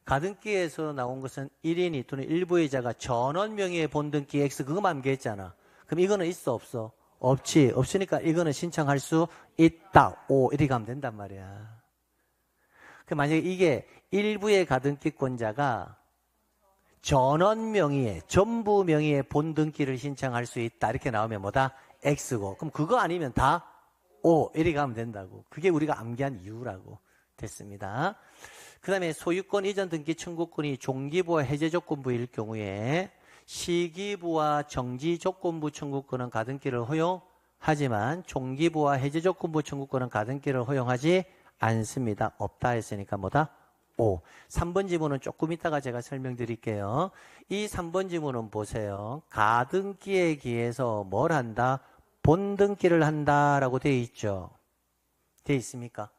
가등기에서 나온 것은 1인이 또는 일부의 자가 전원 명의의 본등기 X 그거만 암기했잖아. 그럼 이거는 있어 없어? 없지. 없으니까 이거는 신청할 수 있다. 오 이렇게 가면 된단 말이야. 그럼 만약에 이게 일부의 가등기권자가 전원 명의의 전부 명의의 본등기를 신청할 수 있다. 이렇게 나오면 뭐다? X고. 그럼 그거 아니면 다 O 이렇게 가면 된다고. 그게 우리가 암기한 이유라고 됐습니다. 그 다음에 소유권 이전 등기 청구권이 종기부와 해제 조건부일 경우에 시기부와 정지 조건부 청구권은 가등기를 허용하지만 종기부와 해제 조건부 청구권은 가등기를 허용하지 않습니다. 없다 했으니까 뭐다? 5. 3번 지문은 조금 이따가 제가 설명드릴게요. 이 3번 지문은 보세요. 가등기에 기해서 뭘 한다? 본등기를 한다라고 되어 있죠. 되어 있습니까?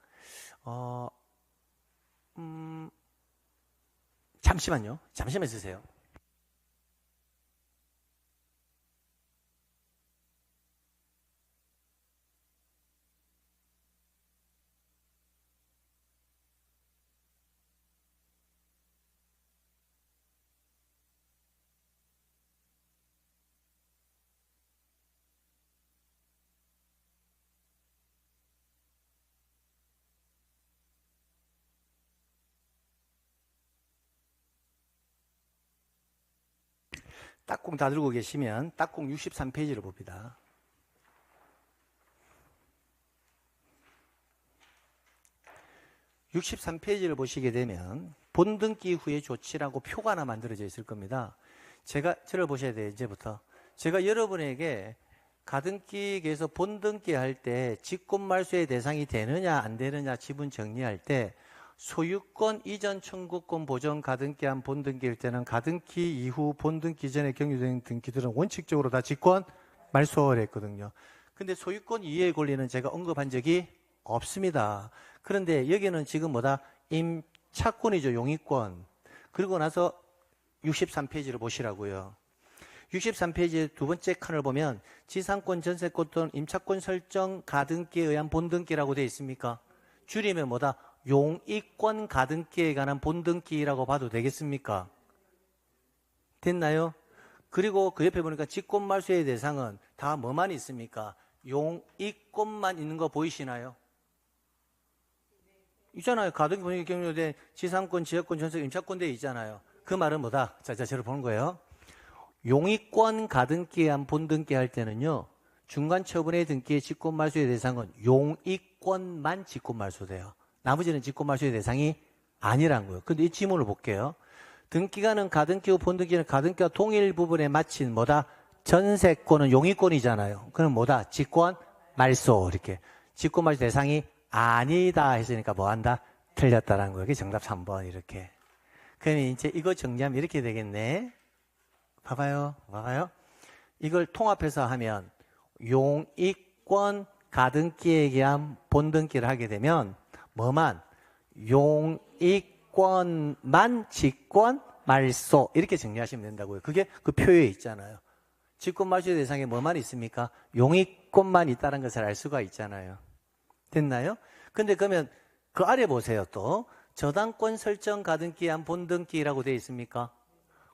잠시만요. 잠시만 있으세요. 딱공 다 들고 계시면 딱공 63페이지를 봅니다. 63페이지를 보시게 되면 본등기 후의 조치라고 표가 하나 만들어져 있을 겁니다. 저를 보셔야 돼요. 이제부터. 제가 여러분에게 가등기에서 본등기 할 때 직권말소의 대상이 되느냐 안 되느냐 지분 정리할 때 소유권 이전 청구권 보전 가등기한 본등기일 때는 가등기 이후 본등기 전에 경유된 등기들은 원칙적으로 다 직권 말소를 했거든요. 근데 소유권 이해의 권리는 제가 언급한 적이 없습니다. 그런데 여기는 지금 뭐다? 임차권이죠. 용의권. 그리고 나서 63페이지를 보시라고요. 63페이지 두 번째 칸을 보면 지상권, 전세권 또는 임차권 설정 가등기에 의한 본등기라고 되어 있습니까? 줄이면 뭐다? 용의권 가등기에 관한 본등기라고 봐도 되겠습니까? 됐나요? 그리고 그 옆에 보니까 직권말소의 대상은 다 뭐만 있습니까? 용의권만 있는 거 보이시나요? 있잖아요. 가등기 본등기 경유된 지상권, 지역권, 전세, 임차권 돼 있잖아요. 그 말은 뭐다? 자, 저를 보는 거예요. 용의권 가등기에 한 본등기 할 때는요. 중간 처분의 등기의 직권말소의 대상은 용의권만 직권말소돼요. 나머지는 직권말소의 대상이 아니란 거예요. 근데 이 지문을 볼게요. 등기가는 가등기 후 본등기는 가등기와 동일 부분에 마친 뭐다? 전세권은 용의권이잖아요. 그럼 뭐다? 직권말소 이렇게. 직권말소 대상이 아니다 했으니까 뭐 한다? 틀렸다라는 거예요. 그게 정답 3번 이렇게. 그러면 이제 이거 정리하면 이렇게 되겠네. 봐봐요. 이걸 통합해서 하면 용의권 가등기에 의한 본등기를 하게 되면 뭐만? 용의권만 직권 말소 이렇게 정리하시면 된다고요. 그게 그 표에 있잖아요. 직권 말소의 대상에 뭐만 있습니까? 용의권만 있다는 것을 알 수가 있잖아요. 됐나요? 근데 그러면 그 아래 보세요. 또 저당권 설정 가등기에 한 본등기라고 되어 있습니까?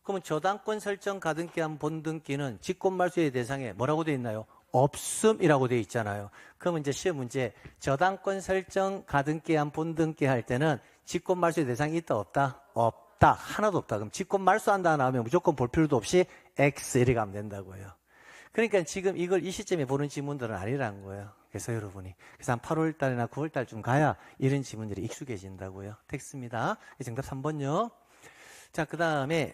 그러면 저당권 설정 가등기한 본등기는 직권말소의 대상에 뭐라고 되어 있나요? 없음이라고 되어 있잖아요. 그러면 이제 시험 문제 저당권 설정 가등기한 본등기 할 때는 직권말소의 대상이 있다 없다? 없다. 하나도 없다. 그럼 직권말소한다 나오면 무조건 볼 필요도 없이 X 이렇게 하면 된다고요. 그러니까 지금 이걸 이 시점에 보는 지문들은 아니라는 거예요. 그래서 여러분이 그래서 한 8월 달이나 9월 달쯤 가야 이런 지문들이 익숙해진다고요. 텍스트입니다. 정답 3번요. 자, 그 다음에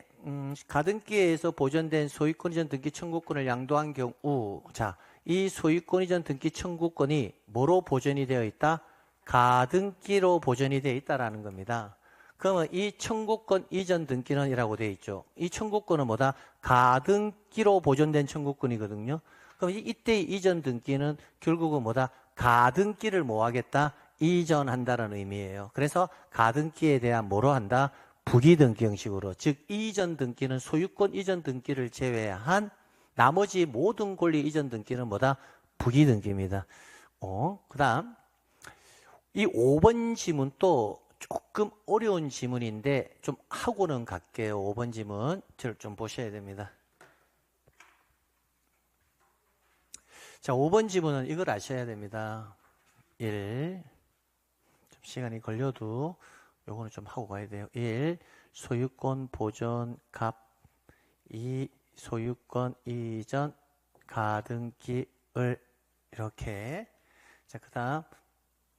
가등기에서 보존된 소유권 이전 등기 청구권을 양도한 경우 자, 이 소유권 이전 등기 청구권이 뭐로 보존이 되어 있다? 가등기로 보존이 되어 있다라는 겁니다. 그러면 이 청구권 이전 등기는 이라고 되어 있죠. 이 청구권은 뭐다? 가등기로 보존된 청구권이거든요. 그럼 이때 이전 등기는 결국은 뭐다? 가등기를 뭐 하겠다? 이전한다는 의미예요. 그래서 가등기에 대한 뭐로 한다? 부기등기 형식으로. 즉 이전 등기는 소유권 이전 등기를 제외한 나머지 모든 권리 이전 등기는 뭐다? 부기등기입니다. 그 다음 이 5번 지문 또 조금 어려운 지문인데 좀 하고는 갈게요. 5번 지문 저를 좀 보셔야 됩니다. 자, 5번 지문은 이걸 아셔야 됩니다. 1. 좀 시간이 걸려도 요거는 좀 하고 가야 돼요. 1. 소유권 보존 갑 2. 소유권 이전 가등기을 이렇게. 자, 그 다음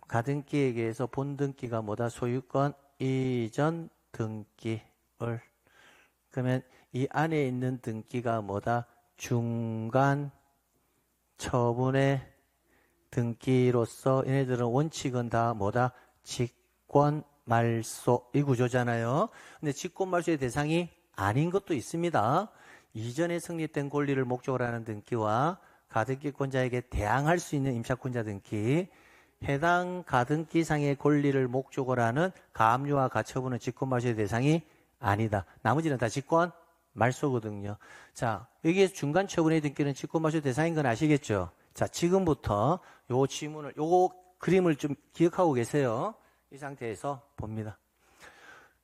가등기에 의해서 본등기가 뭐다? 소유권 이전 등기을. 그러면 이 안에 있는 등기가 뭐다? 중간 처분의 등기로서 얘네들은 원칙은 다 뭐다? 직권 말소 이 구조잖아요. 근데 직권 말소의 대상이 아닌 것도 있습니다. 이전에 성립된 권리를 목적으로 하는 등기와 가등기권자에게 대항할 수 있는 임차권자 등기, 해당 가등기상의 권리를 목적으로 하는 가압류와 가처분은 직권 말소의 대상이 아니다. 나머지는 다 직권 말소거든요. 자, 여기에서 중간 처분의 등기는 직권 말소 대상인 건 아시겠죠? 자, 지금부터 요 지문을, 요 그림을 좀 기억하고 계세요. 이 상태에서 봅니다.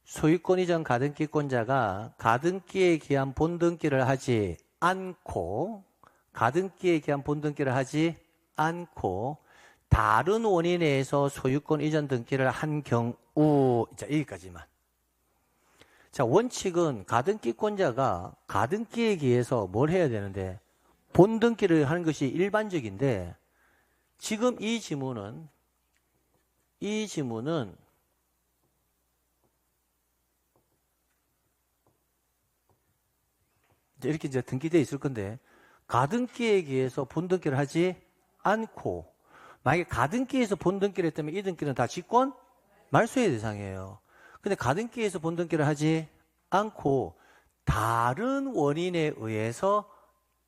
소유권 이전 가등기권자가 가등기에 기한 본등기를 하지 않고, 가등기에 기한 본등기를 하지 않고, 다른 원인에 의해서 소유권 이전 등기를 한 경우, 자, 여기까지만. 자, 원칙은 가등기권자가 가등기에 의해서 뭘 해야 되는데, 본등기를 하는 것이 일반적인데, 지금 이 지문은 이렇게 이제 등기되어 있을 건데, 가등기에 의해서 본등기를 하지 않고, 만약에 가등기에서 본등기를 했다면 이 등기는 다 직권 말소의 대상이에요. 근데 가등기에서 본등기를 하지 않고 다른 원인에 의해서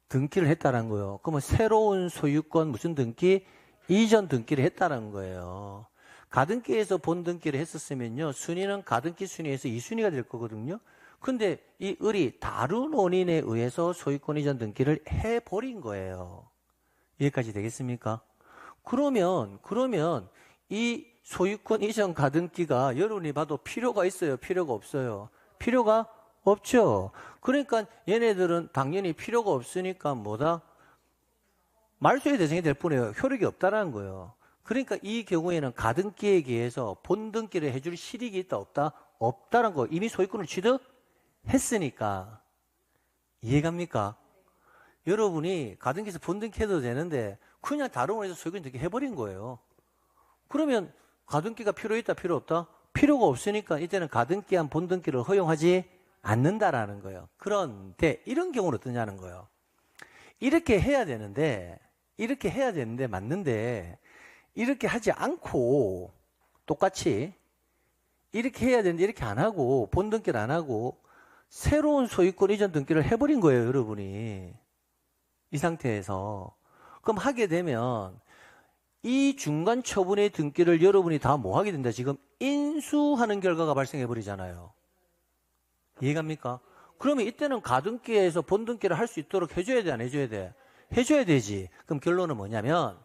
등기를 했다는 거예요. 그러면 새로운 소유권 무슨 등기? 이전 등기를 했다는 거예요. 가등기에서 본등기를 했었으면요, 순위는 가등기 순위에서 2순위가 될 거거든요. 근데 이 을이 다른 원인에 의해서 소유권 이전 등기를 해버린 거예요. 이해까지 되겠습니까? 그러면 이 소유권 이전 가등기가 여러분이 봐도 필요가 있어요? 필요가 없어요? 필요가 없죠. 그러니까 얘네들은 당연히 필요가 없으니까 뭐다? 말소의 대상이 될 뿐이에요. 효력이 없다라는 거예요. 그러니까 이 경우에는 가등기에 의해서 본등기를 해줄 실익이 있다 없다? 없다라는 거. 이미 소유권을 취득했으니까. 이해갑니까? 여러분이 가등기에서 본등기 해도 되는데 그냥 다른 원에서 소유권 등기 해버린 거예요. 그러면 가등기가 필요있다 필요 없다? 필요가 없으니까 이때는 가등기한 본등기를 허용하지 않는다라는 거예요. 그런데 이런 경우는 어떠냐는 거예요. 이렇게 해야 되는데 맞는데 이렇게 하지 않고 똑같이 이렇게 해야 되는데 이렇게 안 하고 본등기를 안 하고 새로운 소유권 이전 등기를 해버린 거예요. 여러분이 이 상태에서. 그럼 하게 되면 이 중간 처분의 등기를 여러분이 다 뭐 하게 된다? 지금 인수하는 결과가 발생해 버리잖아요. 이해갑니까? 그러면 이때는 가등기에서 본등기를 할 수 있도록 해줘야 돼, 안 해줘야 돼? 해줘야 되지. 그럼 결론은 뭐냐면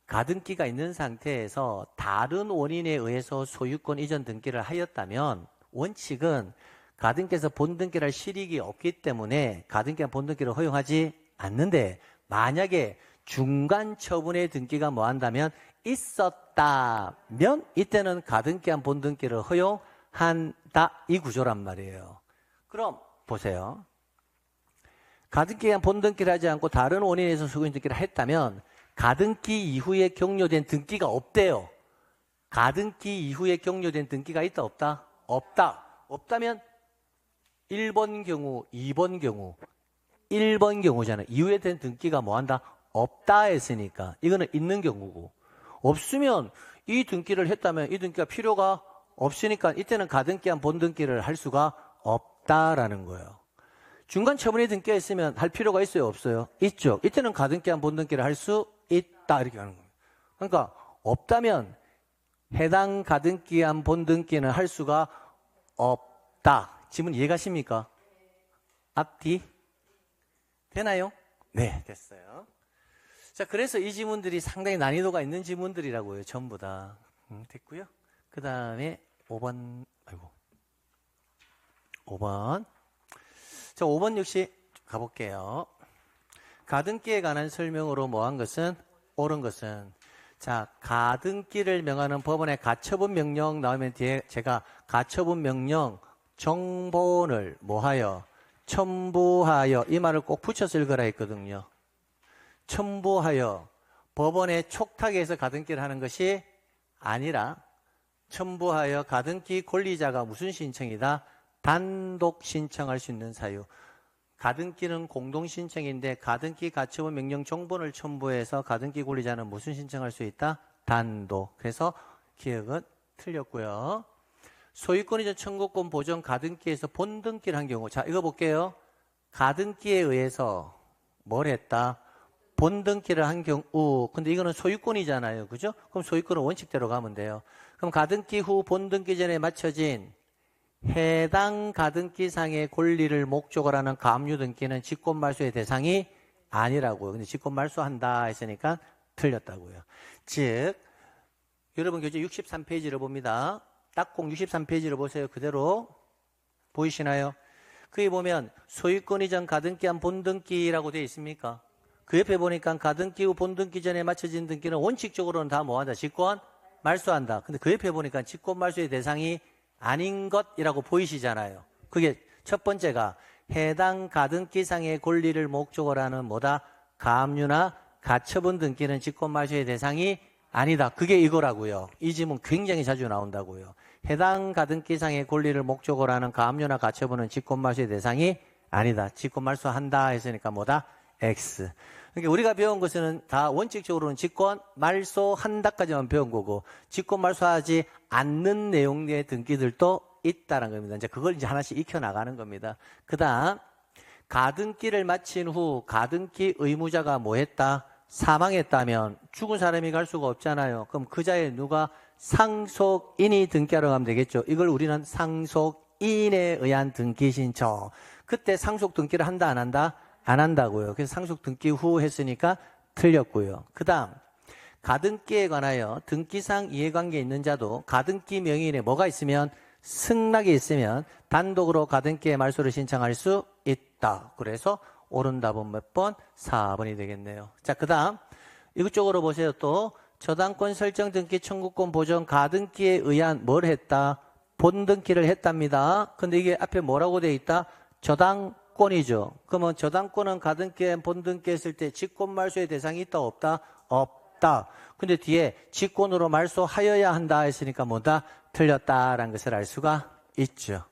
가등기가 있는 상태에서 다른 원인에 의해서 소유권 이전 등기를 하였다면 원칙은 가등기에서 본등기를 할 실익이 없기 때문에 가등기와 본등기를 허용하지 않는데, 만약에 중간 처분의 등기가 뭐 한다면 있었다면 이때는 가등기한 본등기를 허용한다, 이 구조란 말이에요. 그럼 보세요. 가등기한 본등기를 하지 않고 다른 원인에서 소유권 등기를 했다면 가등기 이후에 격려된 등기가 없대요. 가등기 이후에 격려된 등기가 있다 없다? 없다. 없다면 1번 경우, 2번 경우, 1번 경우잖아요. 이후에 된 등기가 뭐한다? 없다 했으니까 이거는 있는 경우고, 없으면 이 등기를 했다면 이 등기가 필요가 없으니까 이때는 가등기한 본등기를 할 수가 없다라는 거예요. 중간 처분의 등기가 있으면 할 필요가 있어요? 없어요? 있죠. 이때는 가등기한 본등기를 할 수 있다 이렇게 하는 겁니다. 그러니까 없다면 해당 가등기한 본등기는 할 수가 없다. 지문 이해가십니까? 앞뒤 되나요? 네, 됐어요. 자, 그래서 이 지문들이 상당히 난이도가 있는 지문들이라고요. 전부 다. 됐고요. 그 다음에 5번. 자, 5번 역시 가볼게요. 가등기에 관한 설명으로 뭐한 것은? 옳은 것은. 자, 가등기를 명하는 법원의 가처분 명령 나오면 뒤에 제가 가처분 명령 정본을 뭐하여? 첨부하여, 이 말을 꼭 붙여서 읽으라 했거든요. 첨부하여 법원의 촉탁에서 가등기를 하는 것이 아니라 첨부하여 가등기 권리자가 무슨 신청이다? 단독 신청할 수 있는 사유. 가등기는 공동신청인데 가등기 가처분 명령 종본을 첨부해서 가등기 권리자는 무슨 신청할 수 있다? 단독. 그래서 기억은 틀렸고요. 소유권이전 청구권 보존 가등기에서 본등기를 한 경우. 자, 이거 볼게요. 가등기에 의해서 뭘 했다? 본등기를 한 경우. 근데 이거는 소유권이잖아요. 그죠? 그럼 소유권은 원칙대로 가면 돼요. 그럼 가등기 후 본등기 전에 마쳐진 해당 가등기상의 권리를 목적으로 하는 가압류 등기는 직권말소의 대상이 아니라고요. 근데 직권말소한다 했으니까 틀렸다고요. 즉 여러분 교재 63페이지를 봅니다. 딱공 63페이지를 보세요. 그대로 보이시나요? 거기 보면 소유권 이전 가등기한 본등기라고 되어 있습니까? 그 옆에 보니까 가등기 후 본등기 전에 마쳐진 등기는 원칙적으로는 다 뭐한다? 직권 말소한다. 근데 그 옆에 보니까 직권 말소의 대상이 아닌 것이라고 보이시잖아요. 그게 첫 번째가 해당 가등기상의 권리를 목적으로 하는 뭐다? 가압류나 가처분 등기는 직권 말소의 대상이 아니다. 그게 이거라고요. 이 지문 굉장히 자주 나온다고요. 해당 가등기상의 권리를 목적으로 하는 가압류나 가처분은 직권 말소의 대상이 아니다. 직권 말소한다 했으니까 뭐다? X. 그러니까 우리가 배운 것은 다 원칙적으로는 직권 말소한다까지만 배운 거고 직권 말소하지 않는 내용의 등기들도 있다는 겁니다. 이제 그걸 이제 하나씩 익혀 나가는 겁니다. 그다음 가등기를 마친 후 가등기 의무자가 뭐 했다? 사망했다면 죽은 사람이 갈 수가 없잖아요. 그럼 그 자리에 누가 상속인이 등기하러 가면 되겠죠. 이걸 우리는 상속인에 의한 등기 신청. 그때 상속 등기를 한다 안 한다? 안 한다고요. 그래서 상속 등기 후 했으니까 틀렸고요. 그 다음 가등기에 관하여 등기상 이해관계 있는 자도 가등기 명의인에 뭐가 있으면 승낙이 있으면 단독으로 가등기의 말소를 신청할 수 있다. 그래서 옳은 답은 몇 번? 4번이 되겠네요. 자, 그 다음 이쪽으로 보세요. 또 저당권 설정 등기 청구권 보존 가등기에 의한 뭘 했다? 본등기를 했답니다. 근데 이게 앞에 뭐라고 되어 있다? 저당권이죠. 그러면 저당권은 가등기에 본등기 했을 때 직권 말소의 대상이 있다 없다? 없다. 근데 뒤에 직권으로 말소하여야 한다 했으니까 뭐다? 틀렸다라는 것을 알 수가 있죠.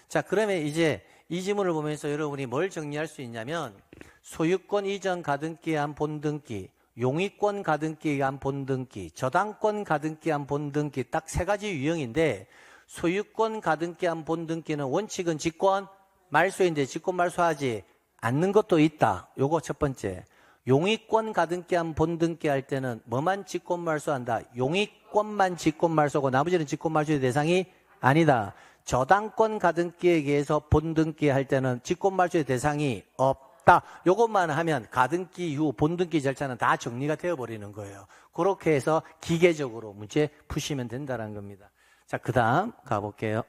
자, 그러면 이제 이 지문을 보면서 여러분이 뭘 정리할 수 있냐면 소유권 이전 가등기에 한 본등기, 용의권 가등기에 한 본등기, 저당권 가등기에 한 본등기 딱 세 가지 유형인데 소유권 가등기에 한 본등기는 원칙은 직권 말소인데 직권 말소하지 않는 것도 있다. 요거 첫 번째. 용의권 가등기 한 본등기 할 때는 뭐만 직권 말소한다? 용의권만 직권 말소고 나머지는 직권 말소의 대상이 아니다. 저당권 가등기에 의해서 본등기 할 때는 직권 말소의 대상이 없다. 요것만 하면 가등기 이후 본등기 절차는 다 정리가 되어버리는 거예요. 그렇게 해서 기계적으로 문제 푸시면 된다는 겁니다. 자, 그 다음 가볼게요.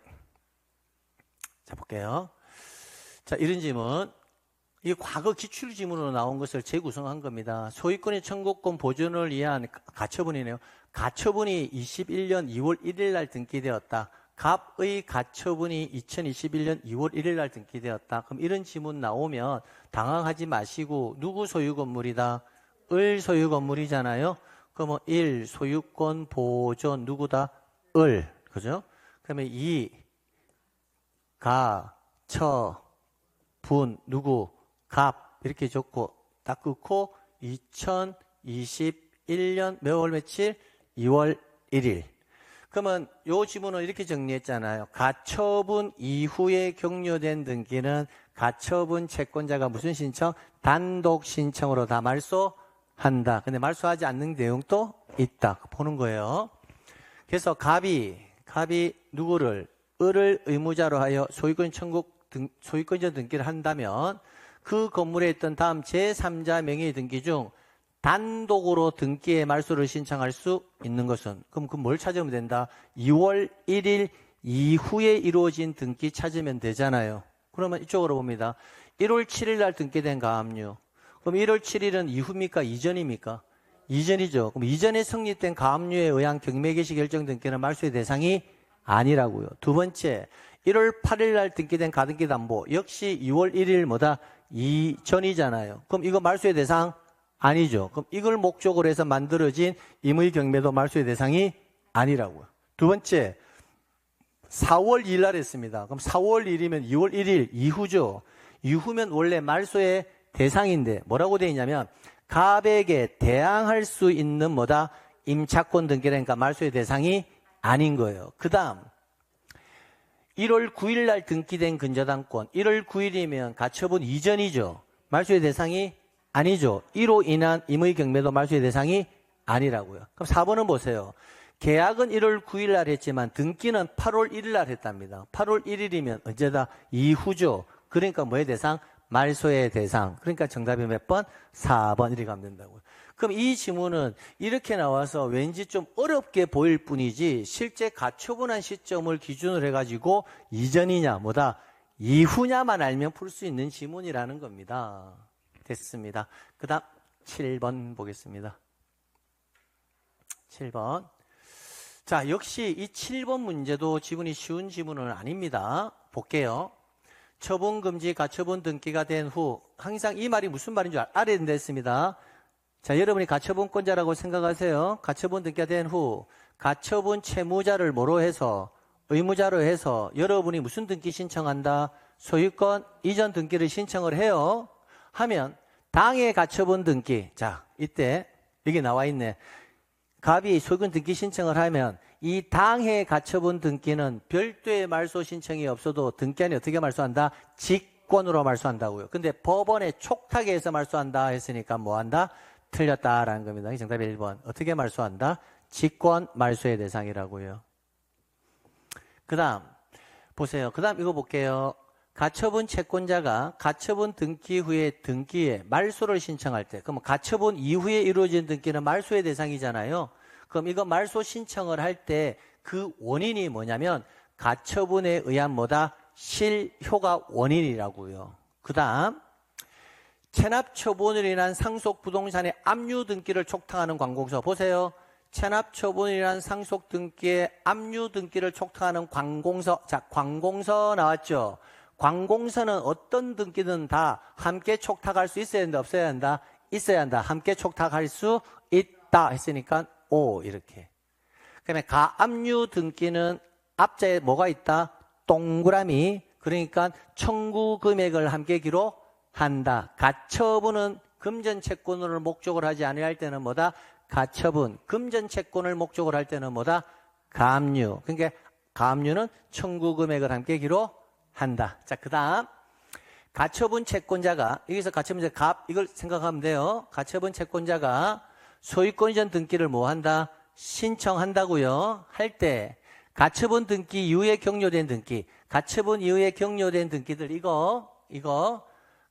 자, 볼게요. 자, 이런 질문. 이 과거 기출 지문으로 나온 것을 재구성한 겁니다. 소유권의 청구권 보존을 위한 가처분이네요. 가처분이 21년 2월 1일 날 등기되었다. 갑의 가처분이 2021년 2월 1일 날 등기되었다. 그럼 이런 지문 나오면 당황하지 마시고 누구 소유 건물이다? 을 소유 건물이잖아요. 그러면 1 소유권 보존 누구다? 을. 그죠? 그러면 2 가, 처, 분 누구? 갑 이렇게 적고 딱 끊고 2021년 몇 월 며칠? 2월 1일. 그러면 요 지문을 이렇게 정리했잖아요. 가처분 이후에 격려된 등기는 가처분 채권자가 무슨 신청? 단독 신청으로 다 말소한다. 근데 말소하지 않는 내용도 있다. 보는 거예요. 그래서 갑이 누구를? 을을 의무자로 하여 소유권 소유권자 등기를 한다면 그 건물에 있던 다음 제3자 명의 등기 중 단독으로 등기의 말소를 신청할 수 있는 것은 그럼 그 뭘 찾으면 된다? 2월 1일 이후에 이루어진 등기 찾으면 되잖아요. 그러면 이쪽으로 봅니다. 1월 7일 날 등기된 가압류. 그럼 1월 7일은 이후입니까? 이전입니까? 이전이죠. 그럼 이전에 성립된 가압류에 의한 경매 개시 결정 등기는 말소의 대상이 아니라고요. 두 번째, 1월 8일 날 등기된 가등기 담보 역시 2월 1일 뭐다? 이전이잖아요. 그럼 이거 말소의 대상 아니죠. 그럼 이걸 목적으로 해서 만들어진 임의 경매도 말소의 대상이 아니라고요. 두 번째, 4월 2일 날 했습니다. 그럼 4월 1일이면 2월 1일 이후죠. 이후면 원래 말소의 대상인데 뭐라고 되어 있냐면 갑에게 대항할 수 있는 뭐다? 임차권 등기라니까 말소의 대상이 아닌 거예요. 그 다음 1월 9일 날 등기된 근저당권 1월 9일이면 가처분 이전이죠. 말소의 대상이 아니죠. 이로 인한 임의 경매도 말소의 대상이 아니라고요. 그럼 4번은 보세요. 계약은 1월 9일 날 했지만 등기는 8월 1일 날 했답니다. 8월 1일이면 언제다? 이후죠. 그러니까 뭐의 대상? 말소의 대상. 그러니까 정답이 몇 번? 4번 이렇게 가면 된다고요. 그럼 이 지문은 이렇게 나와서 왠지 좀 어렵게 보일 뿐이지 실제 가처분한 시점을 기준으로 해가지고 이전이냐 뭐다 이후냐만 알면 풀 수 있는 지문이라는 겁니다. 됐습니다. 그 다음 7번 보겠습니다. 7번. 자, 역시 이 7번 문제도 지문이 쉬운 지문은 아닙니다. 볼게요. 처분금지 가처분 등기가 된 후 항상 이 말이 무슨 말인 줄 알아야 된다했습니다. 자, 여러분이 가처분권자라고 생각하세요. 가처분 등기가 된 후 가처분 채무자를 뭐로 해서 의무자로 해서 여러분이 무슨 등기 신청한다? 소유권 이전 등기를 신청을 해요. 하면 당해 가처분 등기. 자, 이때 여기 나와 있네. 갑이 소유권 등기 신청을 하면 이 당해 가처분 등기는 별도의 말소 신청이 없어도 등기한이 어떻게 말소한다? 직권으로 말소한다고요. 근데 법원에 촉탁에 해서 말소한다 했으니까 뭐 한다? 틀렸다라는 겁니다. 정답이 1번. 어떻게 말소한다? 직권 말소의 대상이라고요. 그 다음 보세요. 그 다음 이거 볼게요. 가처분 채권자가 가처분 등기 후에 등기에 말소를 신청할 때 그럼 가처분 이후에 이루어진 등기는 말소의 대상이잖아요. 그럼 이거 말소 신청을 할 때 그 원인이 뭐냐면 가처분에 의한 뭐다? 실효가 원인이라고요. 그 다음 체납 처분으로 인한 상속 부동산의 압류 등기를 촉탁하는 관공서 보세요. 체납 처분으로 인한 상속 등기의 압류 등기를 촉탁하는 관공서. 자, 관공서 나왔죠. 관공서는 어떤 등기든 다 함께 촉탁할 수 있어야 한다, 없어야 한다? 있어야 한다. 함께 촉탁할 수 있다 했으니까 O 이렇게. 그다음에 가압류 등기는 앞자에 뭐가 있다? 동그라미. 그러니까 청구 금액을 함께 기록한다. 가처분은 금전 채권을 목적으로 하지 아니할 때는 뭐다? 가처분. 금전 채권을 목적으로 할 때는 뭐다? 가압류. 그러니까 가압류는 청구 금액을 함께 기록한다. 자, 그다음 가처분 채권자가 여기서 가처분자 갑 이걸 생각하면 돼요. 가처분 채권자가 소유권 이전 등기를 뭐 한다? 신청한다고요. 할 때 가처분 등기 이후에 격려된 등기, 가처분 이후에 격려된 등기들 이거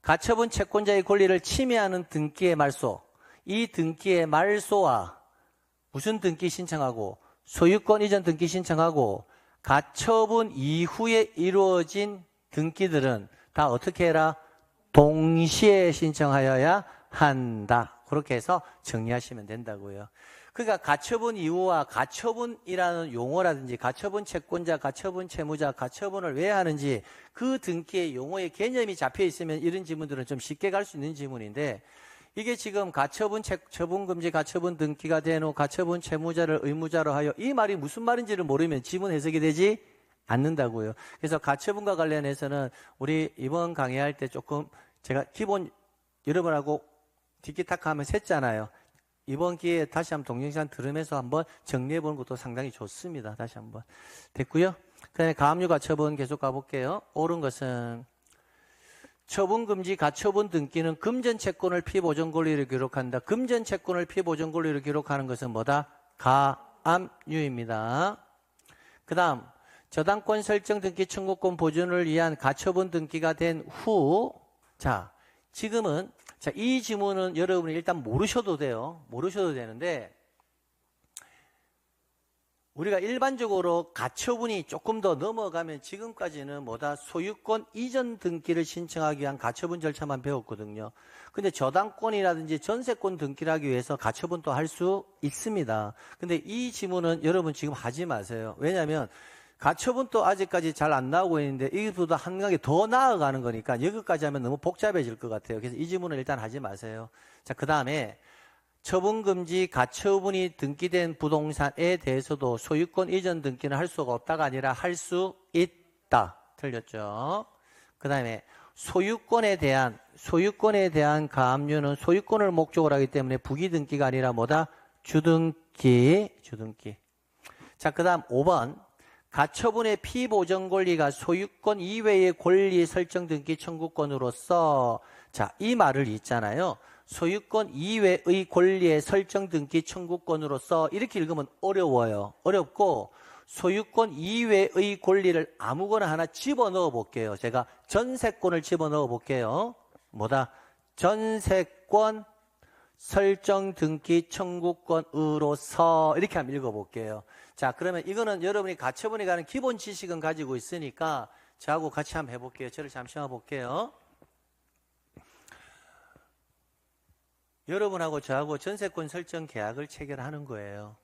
가처분 채권자의 권리를 침해하는 등기의 말소, 이 등기의 말소와 무슨 등기 신청하고 소유권 이전 등기 신청하고 가처분 이후에 이루어진 등기들은 다 어떻게 해라? 동시에 신청하여야 한다. 그렇게 해서 정리하시면 된다고요. 그러니까 가처분 이후와 가처분이라는 용어라든지 가처분 채권자, 가처분 채무자, 가처분을 왜 하는지 그 등기의 용어의 개념이 잡혀 있으면 이런 지문들은 좀 쉽게 갈 수 있는 지문인데 이게 지금 가처분 처분금지 가처분 등기가 된 후 가처분 채무자를 의무자로 하여 이 말이 무슨 말인지를 모르면 지문 해석이 되지 않는다고요. 그래서 가처분과 관련해서는 우리 이번 강의할 때 조금 제가 기본 여러분하고 티키타카 하면서 했잖아요. 이번 기회에 다시 한번 동영상 들으면서 한번 정리해 보는 것도 상당히 좋습니다. 다시 한번. 됐고요. 그 다음에 가압류 가처분 계속 가볼게요. 옳은 것은 처분금지 가처분 등기는 금전채권을 피보전 권리를 기록한다. 금전채권을 피보전 권리를 기록하는 것은 뭐다? 가압류입니다. 그 다음 저당권 설정 등기 청구권 보존을 위한 가처분 등기가 된 후 자 지금은 자, 이 지문은 여러분이 일단 모르셔도 돼요. 모르셔도 되는데 우리가 일반적으로 가처분이 조금 더 넘어가면 지금까지는 뭐다? 소유권 이전 등기를 신청하기 위한 가처분 절차만 배웠거든요. 근데 저당권이라든지 전세권 등기를 하기 위해서 가처분도 할 수 있습니다. 근데 이 지문은 여러분 지금 하지 마세요. 왜냐하면 가처분도 아직까지 잘 안 나오고 있는데 이것보다 한 단계 더 나아가는 거니까 여기까지 하면 너무 복잡해질 것 같아요. 그래서 이 지문은 일단 하지 마세요. 자, 그 다음에 처분금지 가처분이 등기된 부동산에 대해서도 소유권 이전 등기는 할 수가 없다가 아니라 할 수 있다. 틀렸죠? 그 다음에 소유권에 대한 가압류는 소유권을 목적으로 하기 때문에 부기등기가 아니라 뭐다? 주등기. 자, 그 다음 5번. 가처분의 피보전 권리가 소유권 이외의 권리 설정 등기 청구권으로서, 자, 이 말을 있잖아요. 소유권 이외의 권리의 설정 등기 청구권으로서 이렇게 읽으면 어려워요. 어렵고 소유권 이외의 권리를 아무거나 하나 집어넣어 볼게요. 제가 전세권을 집어넣어 볼게요. 뭐다? 전세권 설정 등기 청구권으로서 이렇게 한번 읽어볼게요. 자, 그러면 이거는 여러분이 가처분에 관한 기본 지식은 가지고 있으니까 저하고 같이 한번 해볼게요. 저를 잠시만 볼게요. 여러분하고 저하고 전세권 설정 계약을 체결하는 거예요.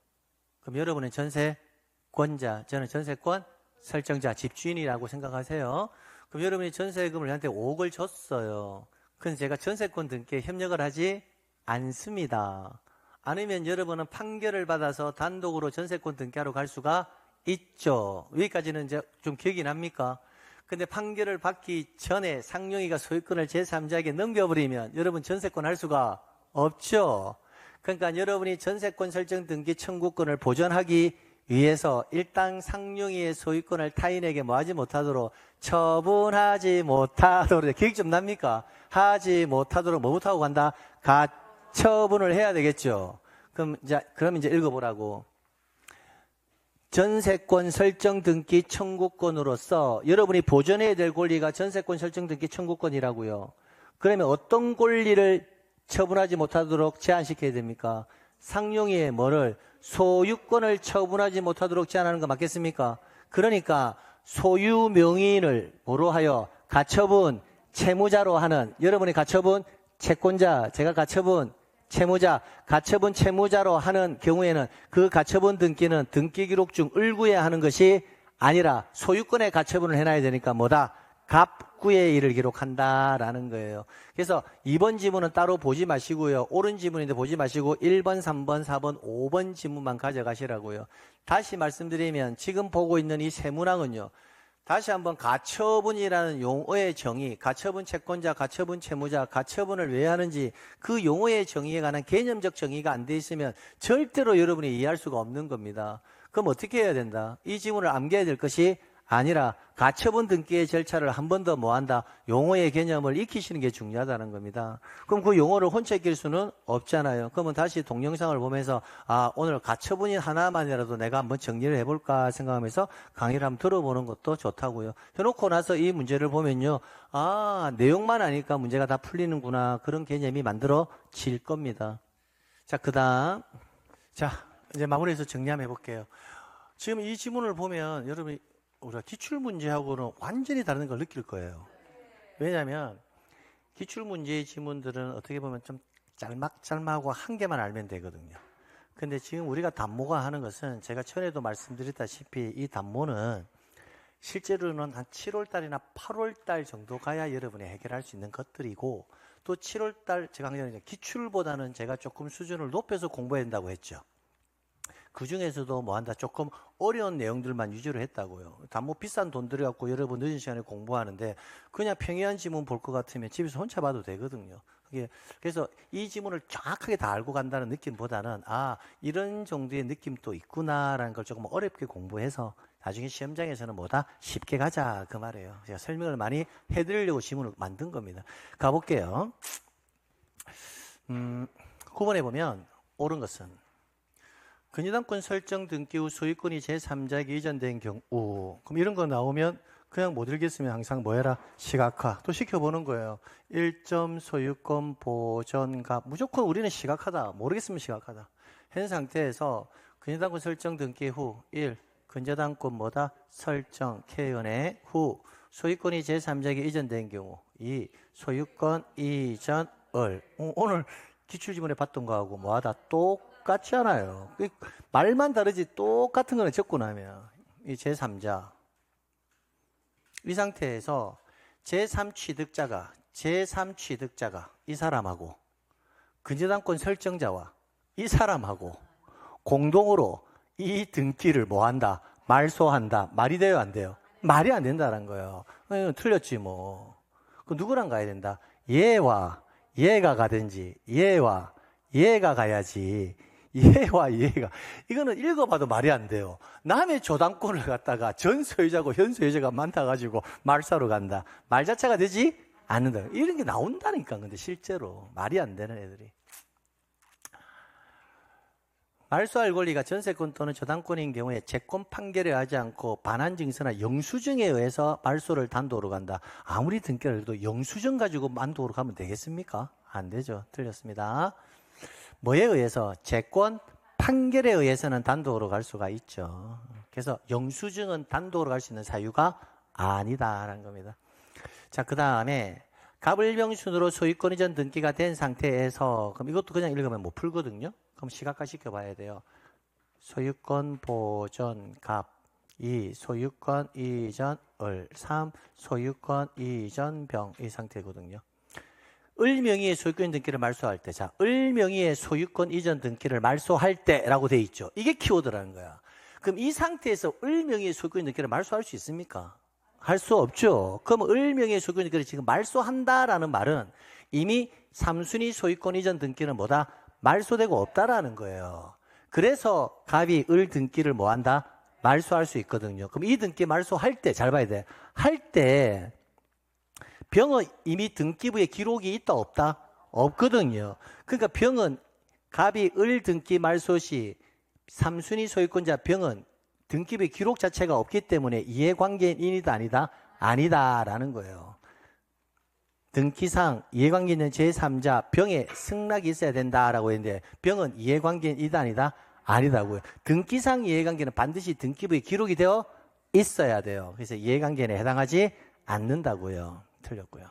그럼 여러분은 전세권자, 저는 전세권 설정자, 집주인이라고 생각하세요. 그럼 여러분이 전세금을 저한테 5억을 줬어요. 그럼 제가 전세권 등기에 협력을 하지 않습니다. 아니면 여러분은 판결을 받아서 단독으로 전세권 등기하러 갈 수가 있죠. 여기까지는 이제 좀 기억이 납니까? 근데 판결을 받기 전에 상용이가 소유권을 제3자에게 넘겨버리면 여러분 전세권 할 수가 없죠. 그러니까 여러분이 전세권 설정 등기 청구권을 보존하기 위해서 일단 상용이의 소유권을 타인에게 뭐하지 못하도록 처분하지 못하도록, 기억 좀 납니까? 하지 못하도록 뭐부터 하고 간다? 가처분을 해야 되겠죠. 그럼 이제 읽어보라고. 전세권 설정 등기 청구권으로서 여러분이 보존해야 될 권리가 전세권 설정 등기 청구권이라고요. 그러면 어떤 권리를 처분하지 못하도록 제한시켜야 됩니까? 상용이의 뭐를? 소유권을 처분하지 못하도록 제한하는 거 맞겠습니까? 그러니까 소유 명의인을 뭐로 하여? 가처분 채무자로 하는, 여러분이 가처분 채권자, 제가 가처분 채무자, 가처분 채무자로 하는 경우에는 그 가처분 등기는 등기기록 중 을구에 하는 것이 아니라 소유권의 가처분을 해놔야 되니까 뭐다? 갑구의 일을 기록한다라는 거예요. 그래서 2번 지문은 따로 보지 마시고요. 옳은 지문인데 보지 마시고 1번, 3번, 4번, 5번 지문만 가져가시라고요. 다시 말씀드리면 지금 보고 있는 이 세 문항은요. 다시 한번 가처분이라는 용어의 정의, 가처분 채권자, 가처분 채무자, 가처분을 왜 하는지 그 용어의 정의에 관한 개념적 정의가 안 돼 있으면 절대로 여러분이 이해할 수가 없는 겁니다. 그럼 어떻게 해야 된다? 이 지문을 암기해야 될 것이 아니라 가처분 등기의 절차를 한 번 더 뭐한다? 용어의 개념을 익히시는 게 중요하다는 겁니다. 그럼 그 용어를 혼자 익힐 수는 없잖아요. 그러면 다시 동영상을 보면서 오늘 가처분이 하나만이라도 내가 한번 정리를 해볼까 생각하면서 강의를 한번 들어보는 것도 좋다고요. 해놓고 나서 이 문제를 보면요. 내용만 아니까 문제가 다 풀리는구나. 그런 개념이 만들어질 겁니다. 자, 그 다음. 자, 이제 마무리해서 정리 한번 해볼게요. 지금 이 지문을 보면 여러분이 우리가 기출문제하고는 완전히 다른 걸 느낄 거예요. 왜냐하면 기출문제의 지문들은 어떻게 보면 좀 짤막짤막하고 한 개만 알면 되거든요. 근데 지금 우리가 단모가 하는 것은 제가 전에도 말씀드렸다시피 이 단모는 실제로는 한 7월달이나 8월달 정도 가야 여러분이 해결할 수 있는 것들이고, 또 7월달 제가 항상 기출보다는 제가 조금 수준을 높여서 공부해야 된다고 했죠. 그 중에서도 뭐한다? 조금 어려운 내용들만 위주로 했다고요. 다 뭐 비싼 돈 들여갖고 여러분 늦은 시간에 공부하는데 그냥 평이한 지문 볼 것 같으면 집에서 혼자 봐도 되거든요. 그래서 이 지문을 정확하게 다 알고 간다는 느낌보다는 이런 정도의 느낌도 있구나라는 걸 조금 어렵게 공부해서 나중에 시험장에서는 뭐다? 쉽게 가자 그 말이에요. 제가 설명을 많이 해드리려고 지문을 만든 겁니다. 가볼게요. 9번에 보면 옳은 것은 근저당권 설정 등기 후 소유권이 제3자에게 이전된 경우, 그럼 이런 거 나오면 그냥 못 읽겠으면 항상 뭐 해라? 시각화. 또 시켜보는 거예요. 1점 소유권 보전가. 무조건 우리는 시각하다. 모르겠으면 시각하다. 현 상태에서 근저당권 설정 등기 후 1. 근저당권 뭐다? 설정 K연의 후 소유권이 제3자에게 이전된 경우 2. 소유권 이전을. 오늘 기출지문에 봤던 거하고 뭐하다? 똑같지 않아요. 말만 다르지 똑같은 거는 적고 나면 이 제3자 이 상태에서 제3취득자가 이 사람하고 근저당권 설정자와 이 사람하고 공동으로 이 등기를 뭐 한다? 말소한다. 말이 돼요, 안 돼요? 말이 안 된다는 거예요. 틀렸지 뭐. 그 누구랑 가야 된다? 얘와 얘가 가든지 얘와 얘가 가야지. 얘와 얘가. 이거는 읽어봐도 말이 안 돼요. 남의 저당권을 갖다가 전 소유자고 현 소유자가 많다가지고 말사로 간다. 말 자체가 되지 않는다. 이런 게 나온다니까. 근데 실제로 말이 안 되는 애들이. 말소할 권리가 전세권 또는 저당권인 경우에 채권 판결에 하지 않고 반환 증서나 영수증에 의해서 말소를 단독으로 간다. 아무리 등기를 해도 영수증 가지고 단독으로 가면 되겠습니까? 안 되죠. 틀렸습니다. 뭐에 의해서? 채권 판결에 의해서는 단독으로 갈 수가 있죠. 그래서 영수증은 단독으로 갈 수 있는 사유가 아니다라는 겁니다. 자, 그 다음에 갑을병순으로 소유권 이전 등기가 된 상태에서, 그럼 이것도 그냥 읽으면 못 풀거든요. 그럼 시각화 시켜봐야 돼요. 소유권 보존 갑 2, 소유권 이전 을 3, 소유권 이전 병 이 상태거든요. 을 명의의 소유권 등기를 말소할 때, 자, 을 명의의 소유권 이전 등기를 말소할 때라고 돼 있죠. 이게 키워드라는 거야. 그럼 이 상태에서 을 명의의 소유권 등기를 말소할 수 있습니까? 할 수 없죠. 그럼 을 명의의 소유권 등기를 지금 말소한다라는 말은 이미 3순위 소유권 이전 등기는 뭐다? 말소되고 없다라는 거예요. 그래서 갑이 을 등기를 뭐 한다? 말소할 수 있거든요. 그럼 이 등기 말소할 때, 잘 봐야 돼. 할 때 병은 이미 등기부에 기록이 있다 없다? 없거든요. 그러니까 병은 갑이 을 등기 말소 시 3순위 소유권자 병은 등기부에 기록 자체가 없기 때문에 이해관계인이다 아니다? 아니다라는 거예요. 등기상 이해관계 있는 제3자 병에 승낙이 있어야 된다라고 했는데 병은 이해관계인이다 아니다? 아니다고요. 등기상 이해관계는 반드시 등기부에 기록이 되어 있어야 돼요. 그래서 이해관계에 해당하지 않는다고요. 틀렸고요.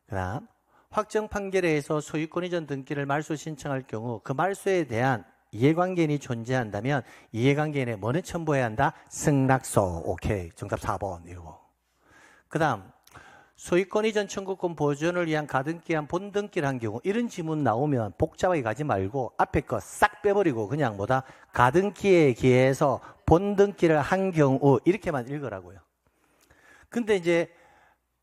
그 다음 확정 판결에 의해서 소유권 이전 등기를 말소 신청할 경우 그 말소에 대한 이해관계인이 존재한다면 이해관계인에 뭐는 첨부해야 한다? 승낙서. 오케이. 정답 4번 이거. 그 다음 소유권 이전 청구권 보존을 위한 가등기한 본등기를 한 경우 이런 지문 나오면 복잡하게 가지 말고 앞에 거 싹 빼버리고 그냥 뭐다? 가등기에 기해서 본등기를 한 경우 이렇게만 읽으라고요. 근데 이제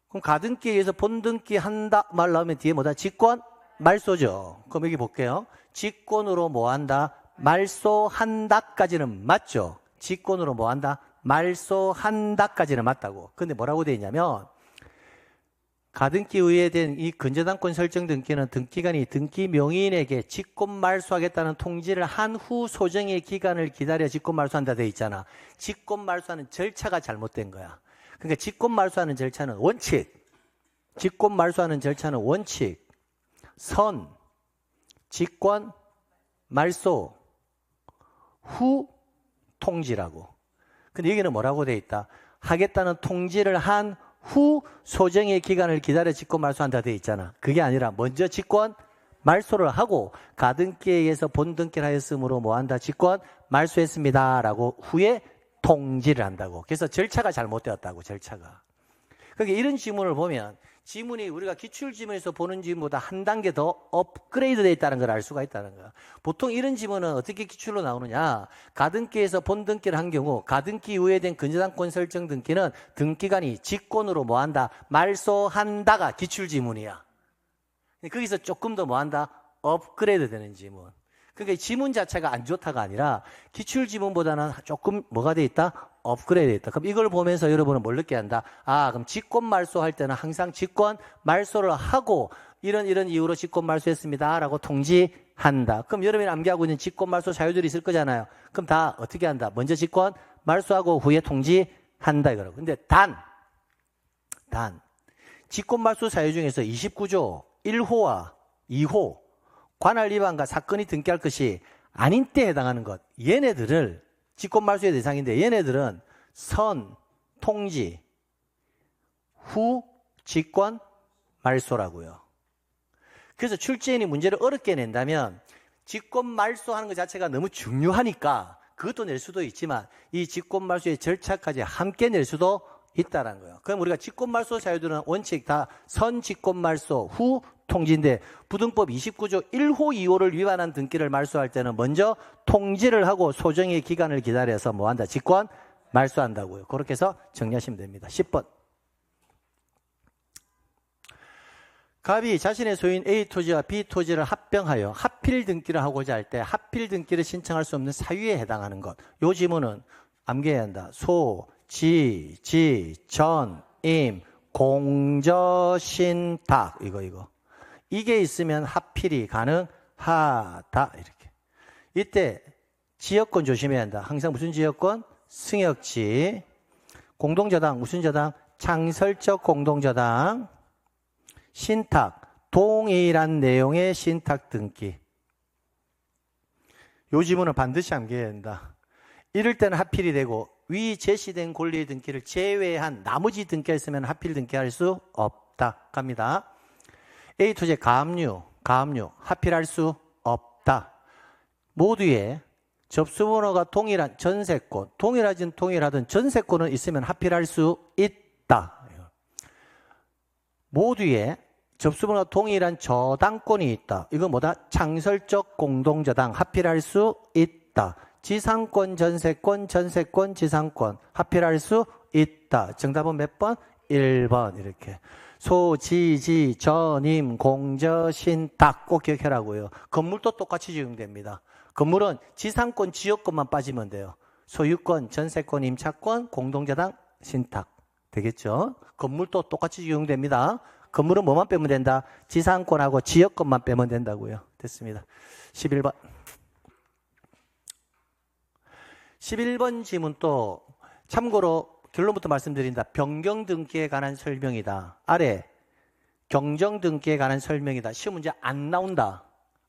그럼 가등기에 의해서 본등기 한다 말 나오면 뒤에 뭐다? 직권 말소죠. 그럼 여기 볼게요. 직권으로 뭐 한다? 말소한다까지는 맞죠. 직권으로 뭐 한다? 말소한다까지는 맞다고. 근데 뭐라고 되어 있냐면 가등기 의회된 이 근저당권 설정 등기는 등기관이 등기 명의인에게 직권 말소하겠다는 통지를 한 후 소정의 기간을 기다려 직권 말소한다 되어 있잖아. 직권 말소하는 절차가 잘못된 거야. 그러니까 직권 말소하는 절차는 원칙, 직권 말소하는 절차는 원칙, 선, 직권, 말소, 후, 통지라고. 근데 여기는 뭐라고 되어 있다? 하겠다는 통지를 한 후 소정의 기간을 기다려 직권 말소한다 되어 있잖아. 그게 아니라 먼저 직권 말소를 하고 가등기에 의해서 본등기를 하였으므로 뭐한다? 직권 말소했습니다 라고 후에 통지를 한다고. 그래서 절차가 잘못되었다고. 절차가. 그러니까 이런 지문을 보면 지문이 우리가 기출지문에서 보는 지문보다 한 단계 더 업그레이드 되어 있다는 걸 알 수가 있다는 거야. 보통 이런 지문은 어떻게 기출로 나오느냐. 가등기에서 본등기를 한 경우 가등기 이후에 된 근저당권 설정 등기는 등기관이 직권으로 뭐한다? 말소한다가 기출지문이야. 거기서 조금 더 뭐한다? 업그레이드 되는 지문. 그러니까 지문 자체가 안 좋다가 아니라 기출지문보다는 조금 뭐가 돼 있다? 업그레이드 있다. 그럼 이걸 보면서 여러분은 뭘 느껴야 한다? 아, 그럼 직권 말소할 때는 항상 직권 말소를 하고 이런 이유로 직권 말소했습니다 라고 통지한다. 그럼 여러분이 암기하고 있는 직권 말소 사유들이 있을 거잖아요. 그럼 다 어떻게 한다? 먼저 직권 말소하고 후에 통지한다 이거라고. 근데 단 직권 말소 사유 중에서 29조 1호와 2호 관할 위반과 사건이 등기할 것이 아닌 때에 해당하는 것. 얘네들을 직권 말소의 대상인데 얘네들은 선, 통지, 후, 직권 말소라고요. 그래서 출제인이 문제를 어렵게 낸다면 직권 말소하는 것 자체가 너무 중요하니까 그것도 낼 수도 있지만 이 직권 말소의 절차까지 함께 낼 수도 있다는 거예요. 그럼 우리가 직권 말소 사유들은 원칙 다 선 직권 말소, 후 통지인데 부등법 29조 1호 2호를 위반한 등기를 말소할 때는 먼저 통지를 하고 소정의 기간을 기다려서 뭐한다? 직권 말소한다고요. 그렇게 해서 정리하시면 됩니다. 10번. 갑이 자신의 소유인 A 토지와 B 토지를 합병하여 합필 등기를 하고자 할 때 합필 등기를 신청할 수 없는 사유에 해당하는 것. 요 지문은 암기해야 한다. 소, 지, 전, 임, 공저, 신, 탁. 이거. 이게 있으면 합필이 가능하다. 이렇게. 이때 지역권 조심해야 한다. 항상 무슨 지역권? 승역지. 공동저당, 무슨 저당? 창설적 공동저당. 신탁, 동일한 내용의 신탁 등기. 요 지문은 반드시 암기해야 한다. 이럴 때는 합필이 되고 위 제시된 권리의 등기를 제외한 나머지 등기가 있으면 합필 등기할 수 없다. 갑니다. A 토지의 가압류, 합필할 수 없다. 모두의 접수번호가 동일한 전세권, 동일하든 전세권은 있으면 합필할 수 있다. 모두의 접수번호가 동일한 저당권이 있다. 이건 뭐다? 창설적 공동저당 합필할 수 있다. 지상권, 전세권, 지상권 합필할 수 있다. 정답은 몇 번? 1번. 이렇게. 소, 지, 전임, 공저, 신, 탁 꼭 기억해라고요. 건물도 똑같이 적용됩니다. 건물은 지상권, 지역권만 빠지면 돼요. 소유권, 전세권, 임차권, 공동저당, 신탁. 되겠죠? 건물도 똑같이 적용됩니다. 건물은 뭐만 빼면 된다? 지상권하고 지역권만 빼면 된다고요. 됐습니다. 11번. 11번 지문 또 참고로 결론부터 말씀드린다. 변경 등기에 관한 설명이다. 아래 경정 등기에 관한 설명이다. 시험 문제 안 나온다.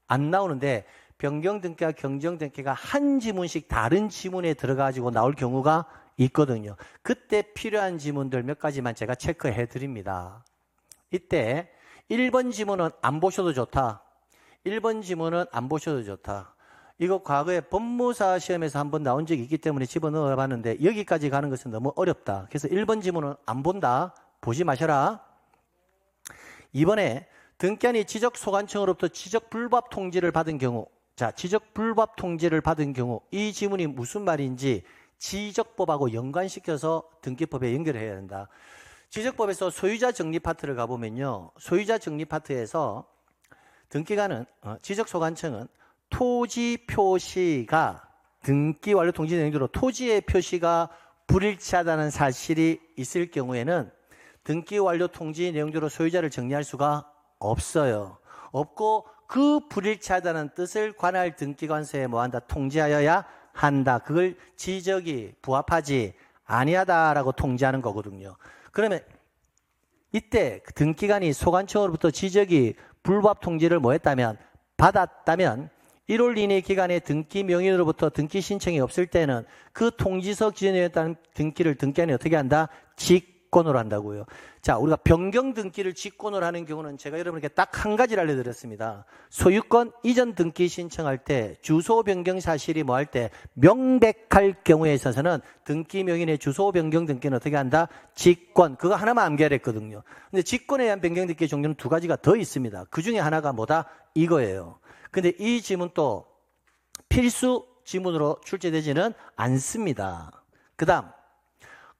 안 나오는데 변경 등기와 경정 등기가 한 지문씩 다른 지문에 들어가지고 나올 경우가 있거든요. 그때 필요한 지문들 몇 가지만 제가 체크해 드립니다. 이때 1번 지문은 안 보셔도 좋다. 1번 지문은 안 보셔도 좋다. 이거 과거에 법무사 시험에서 한번 나온 적이 있기 때문에 집어넣어 봤는데 여기까지 가는 것은 너무 어렵다. 그래서 1번 지문은 안 본다. 보지 마셔라. 이번에 등기한이 지적소관청으로부터 지적불법 통지를 받은 경우, 자, 지적불법 통지를 받은 경우 이 지문이 무슨 말인지 지적법하고 연관시켜서 등기법에 연결해야 된다. 지적법에서 소유자 정리 파트를 가보면요. 소유자 정리 파트에서 등기관은, 지적소관청은 토지 표시가 등기 완료 통지 내용대로 토지의 표시가 불일치하다는 사실이 있을 경우에는 등기 완료 통지 내용대로 소유자를 정리할 수가 없어요. 없고 그 불일치하다는 뜻을 관할 등기관서에 뭐한다? 통지하여야 한다. 그걸 지적이 부합하지 아니하다라고 통지하는 거거든요. 그러면 이때 등기관이 소관청으로부터 지적이 불법 통지를 뭐 했다면 받았다면 1월 이내 기간에 등기 명의로부터 등기 신청이 없을 때는 그 통지서 기재에 따른 등기를 등기관이 어떻게 한다? 직권으로 한다고요. 자, 우리가 변경 등기를 직권으로 하는 경우는 제가 여러분에게 딱 한 가지를 알려드렸습니다. 소유권 이전 등기 신청할 때 주소 변경 사실이 뭐 할 때 명백할 경우에 있어서는 등기 명의의 주소 변경 등기는 어떻게 한다? 직권. 그거 하나만 암기하랬거든요. 근데 직권에 의한 변경 등기 종류는 두 가지가 더 있습니다. 그 중에 하나가 뭐다? 이거예요. 근데 이 지문 또 필수 지문으로 출제되지는 않습니다. 그 다음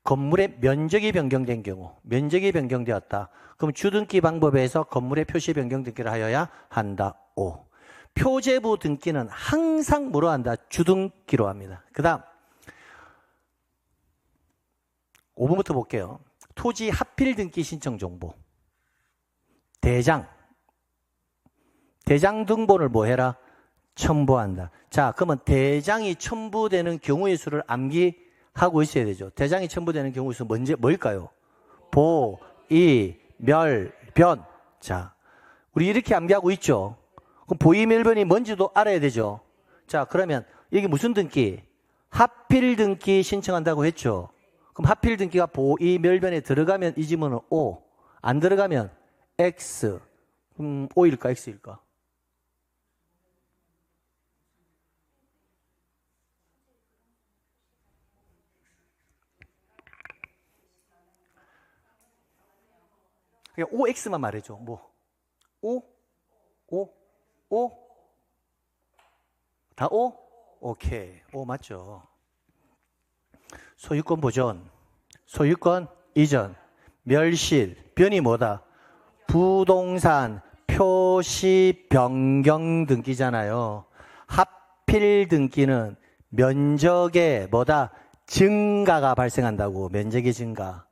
건물의 면적이 변경된 경우, 면적이 변경되었다. 그럼 주등기 방법에 의해서 건물의 표시 변경 등기를 하여야 한다. 5. 표제부 등기는 항상 뭐로 한다? 주등기로 합니다. 그 다음 5번부터 볼게요. 토지 합필 등기 신청 정보. 대장 등본을 뭐 해라? 첨부한다. 자, 그러면 대장이 첨부되는 경우의 수를 암기하고 있어야 되죠. 대장이 첨부되는 경우의 수 뭘까요? 보, 이, 멸, 변. 자, 우리 이렇게 암기하고 있죠. 그럼 보이, 멸변이 뭔지도 알아야 되죠. 자, 그러면 이게 무슨 등기? 합필 등기 신청한다고 했죠. 그럼 합필 등기가 보이, 멸변에 들어가면 이 지문은 O, 안 들어가면 X. O일까, X일까? 그냥 OX만 말해줘. 뭐 오? 오? 오? 다 오? 오케이. 오 맞죠. 소유권 보존, 소유권 이전, 멸실, 변이 뭐다? 부동산 표시 변경 등기잖아요. 하필 등기는 면적의 뭐다? 증가가 발생한다고. 면적의 증가.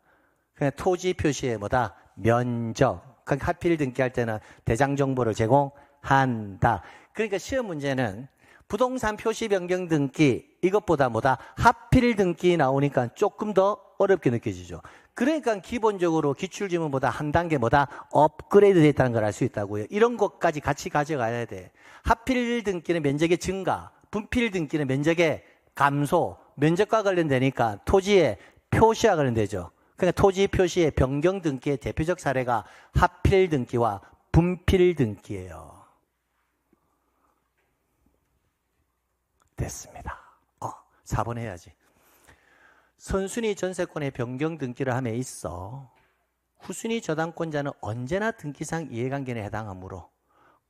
그냥 토지 표시의 뭐다? 면적. 그러니까 하필 등기할 때는 대장 정보를 제공한다. 그러니까 시험 문제는 부동산 표시 변경 등기 이것보다 뭐다? 하필 등기 나오니까 조금 더 어렵게 느껴지죠. 그러니까 기본적으로 기출지문보다 한 단계 뭐다? 업그레이드 됐다는 걸 알 수 있다고요. 이런 것까지 같이 가져가야 돼. 하필 등기는 면적의 증가, 분필 등기는 면적의 감소, 면적과 관련되니까 토지의 표시와 관련되죠. 그러니까 토지 표시의 변경 등기의 대표적 사례가 하필 등기와 분필 등기예요. 됐습니다. 4번 해야지. 선순위 전세권의 변경 등기를 함에 있어 후순위 저당권자는 언제나 등기상 이해관계에 해당하므로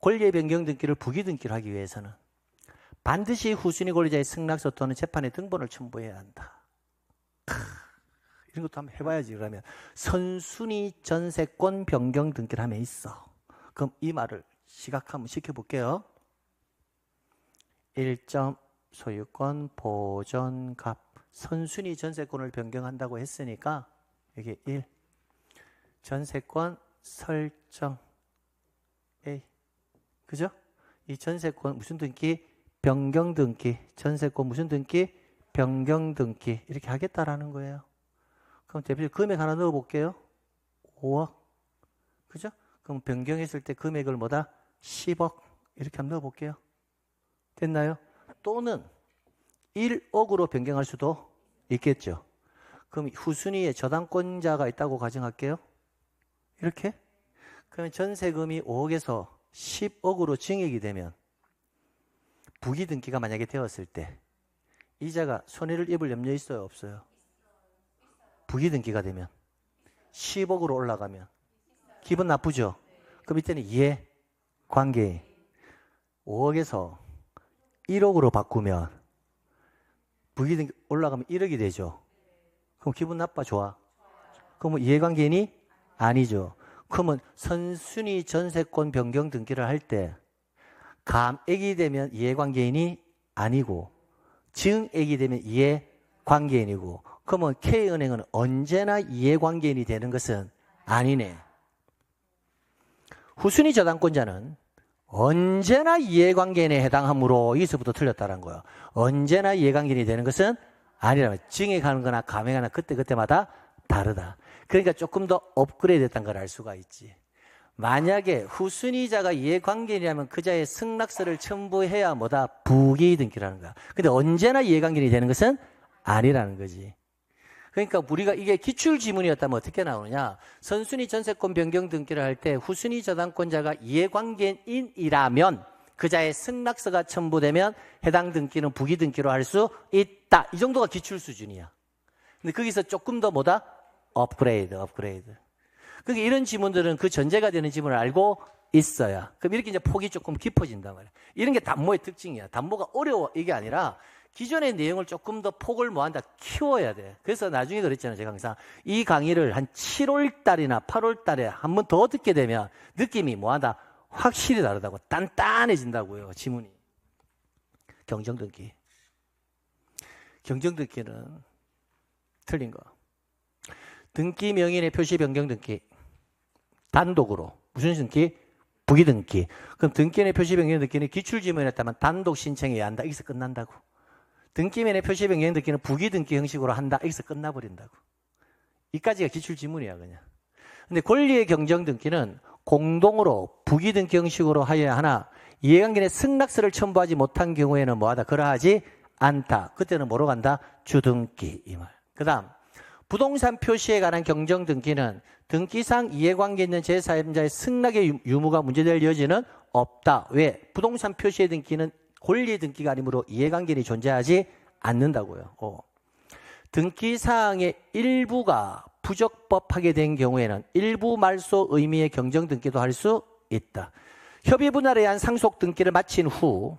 권리의 변경 등기를 부기 등기로 하기 위해서는 반드시 후순위 권리자의 승낙서 또는 재판에 등본을 첨부해야 한다. 이런 것도 한번 해봐야지. 그러면 선순위 전세권 변경 등기를 함에 있어. 그럼 이 말을 시각 한번 시켜볼게요. 1점 소유권 보존값 선순위 전세권을 변경한다고 했으니까 여기 1 전세권 설정 A 그죠? 이 전세권 무슨 등기? 변경 등기. 전세권 무슨 등기? 변경 등기. 이렇게 하겠다라는 거예요. 그럼 대표적 금액 하나 넣어 볼게요. 5억. 그죠? 그럼 변경했을 때 금액을 뭐다? 10억. 이렇게 한번 넣어 볼게요. 됐나요? 또는 1억으로 변경할 수도 있겠죠. 그럼 후순위에 저당권자가 있다고 가정할게요. 이렇게. 그러면 전세금이 5억에서 10억으로 증액이 되면 부기 등기가 만약에 되었을 때 이자가 손해를 입을 염려 있어요? 없어요? 부기 등기가 되면 10억으로 올라가면 기분 나쁘죠? 그럼 이때는 이해관계 5억에서 1억으로 바꾸면 부기 등기 올라가면 1억이 되죠. 그럼 기분 나빠? 좋아? 그러면 이해관계인이 아니죠. 그러면 선순위 전세권 변경 등기를 할 때 감액이 되면 이해관계인이 아니고 증액이 되면 이해관계인이고 그러면 K은행은 언제나 이해관계인이 되는 것은 아니네. 후순위 저당권자는 언제나 이해관계인에 해당하므로 여기서부터 틀렸다는 거예요. 언제나 이해관계인이 되는 것은 아니라면 증액하는 거나 감액하나 그때그때마다 다르다. 그러니까 조금 더 업그레이드 됐다는 걸 알 수가 있지. 만약에 후순위자가 이해관계인이라면 그자의 승낙서를 첨부해야 뭐다? 부기 등기라는 거야. 근데 언제나 이해관계인이 되는 것은 아니라는 거지. 그러니까 우리가 이게 기출지문이었다면 어떻게 나오느냐? 선순위 전세권 변경 등기를 할 때 후순위 저당권자가 이해관계인이라면 그자의 승낙서가 첨부되면 해당 등기는 부기 등기로 할 수 있다. 이 정도가 기출 수준이야. 근데 거기서 조금 더 뭐다? 업그레이드. 그러니까 이런 지문들은 그 전제가 되는 지문을 알고 있어야. 그럼 이렇게 이제 폭이 조금 깊어진단 말이야. 이런 게 담보의 특징이야. 담보가 어려워 이게 아니라 기존의 내용을 조금 더 폭을 뭐한다? 키워야 돼. 그래서 나중에 그랬잖아요. 제가 항상 이 강의를 한 7월 달이나 8월 달에 한 번 더 듣게 되면 느낌이 뭐한다? 확실히 다르다고. 단단해진다고요. 지문이. 경정등기. 경정등기는 틀린 거. 등기 명인의 표시 변경 등기. 단독으로. 무슨 등기? 부기 등기. 그럼 등기인의 표시 변경 등기는 기출지문이었다면 단독 신청해야 한다. 여기서 끝난다고. 등기면의 표시 변경 등기는 부기 등기 형식으로 한다. 여기서 끝나버린다고. 이까지가 기출지문이야 그냥. 근데 권리의 경정 등기는 공동으로 부기 등기 형식으로 하여야 하나 이해관계인의 승낙서를 첨부하지 못한 경우에는 뭐하다? 그러하지 않다. 그때는 뭐로 간다? 주등기 이 말. 그 다음 부동산 표시에 관한 경정 등기는 등기상 이해관계 있는 제3자의 승낙의 유무가 문제될 여지는 없다. 왜? 부동산 표시의 등기는 권리 등기가 아니므로 이해관계인이 존재하지 않는다고요. 등기사항의 일부가 부적법하게 된 경우에는 일부 말소 의미의 경정 등기도 할 수 있다. 협의 분할에 의한 상속 등기를 마친 후,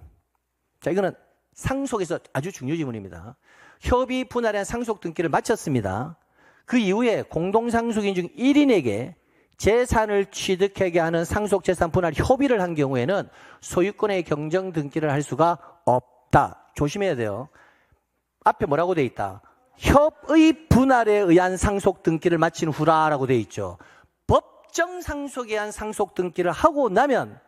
자, 이거는 상속에서 아주 중요 지문입니다. 협의 분할에 의한 상속 등기를 마쳤습니다. 그 이후에 공동상속인 중 1인에게 재산을 취득하게 하는 상속재산 분할 협의를 한 경우에는 소유권의 경정 등기를 할 수가 없다. 조심해야 돼요. 앞에 뭐라고 돼 있다? 협의 분할에 의한 상속 등기를 마친 후라라고 돼 있죠. 법정 상속에 의한 상속 등기를 하고 나면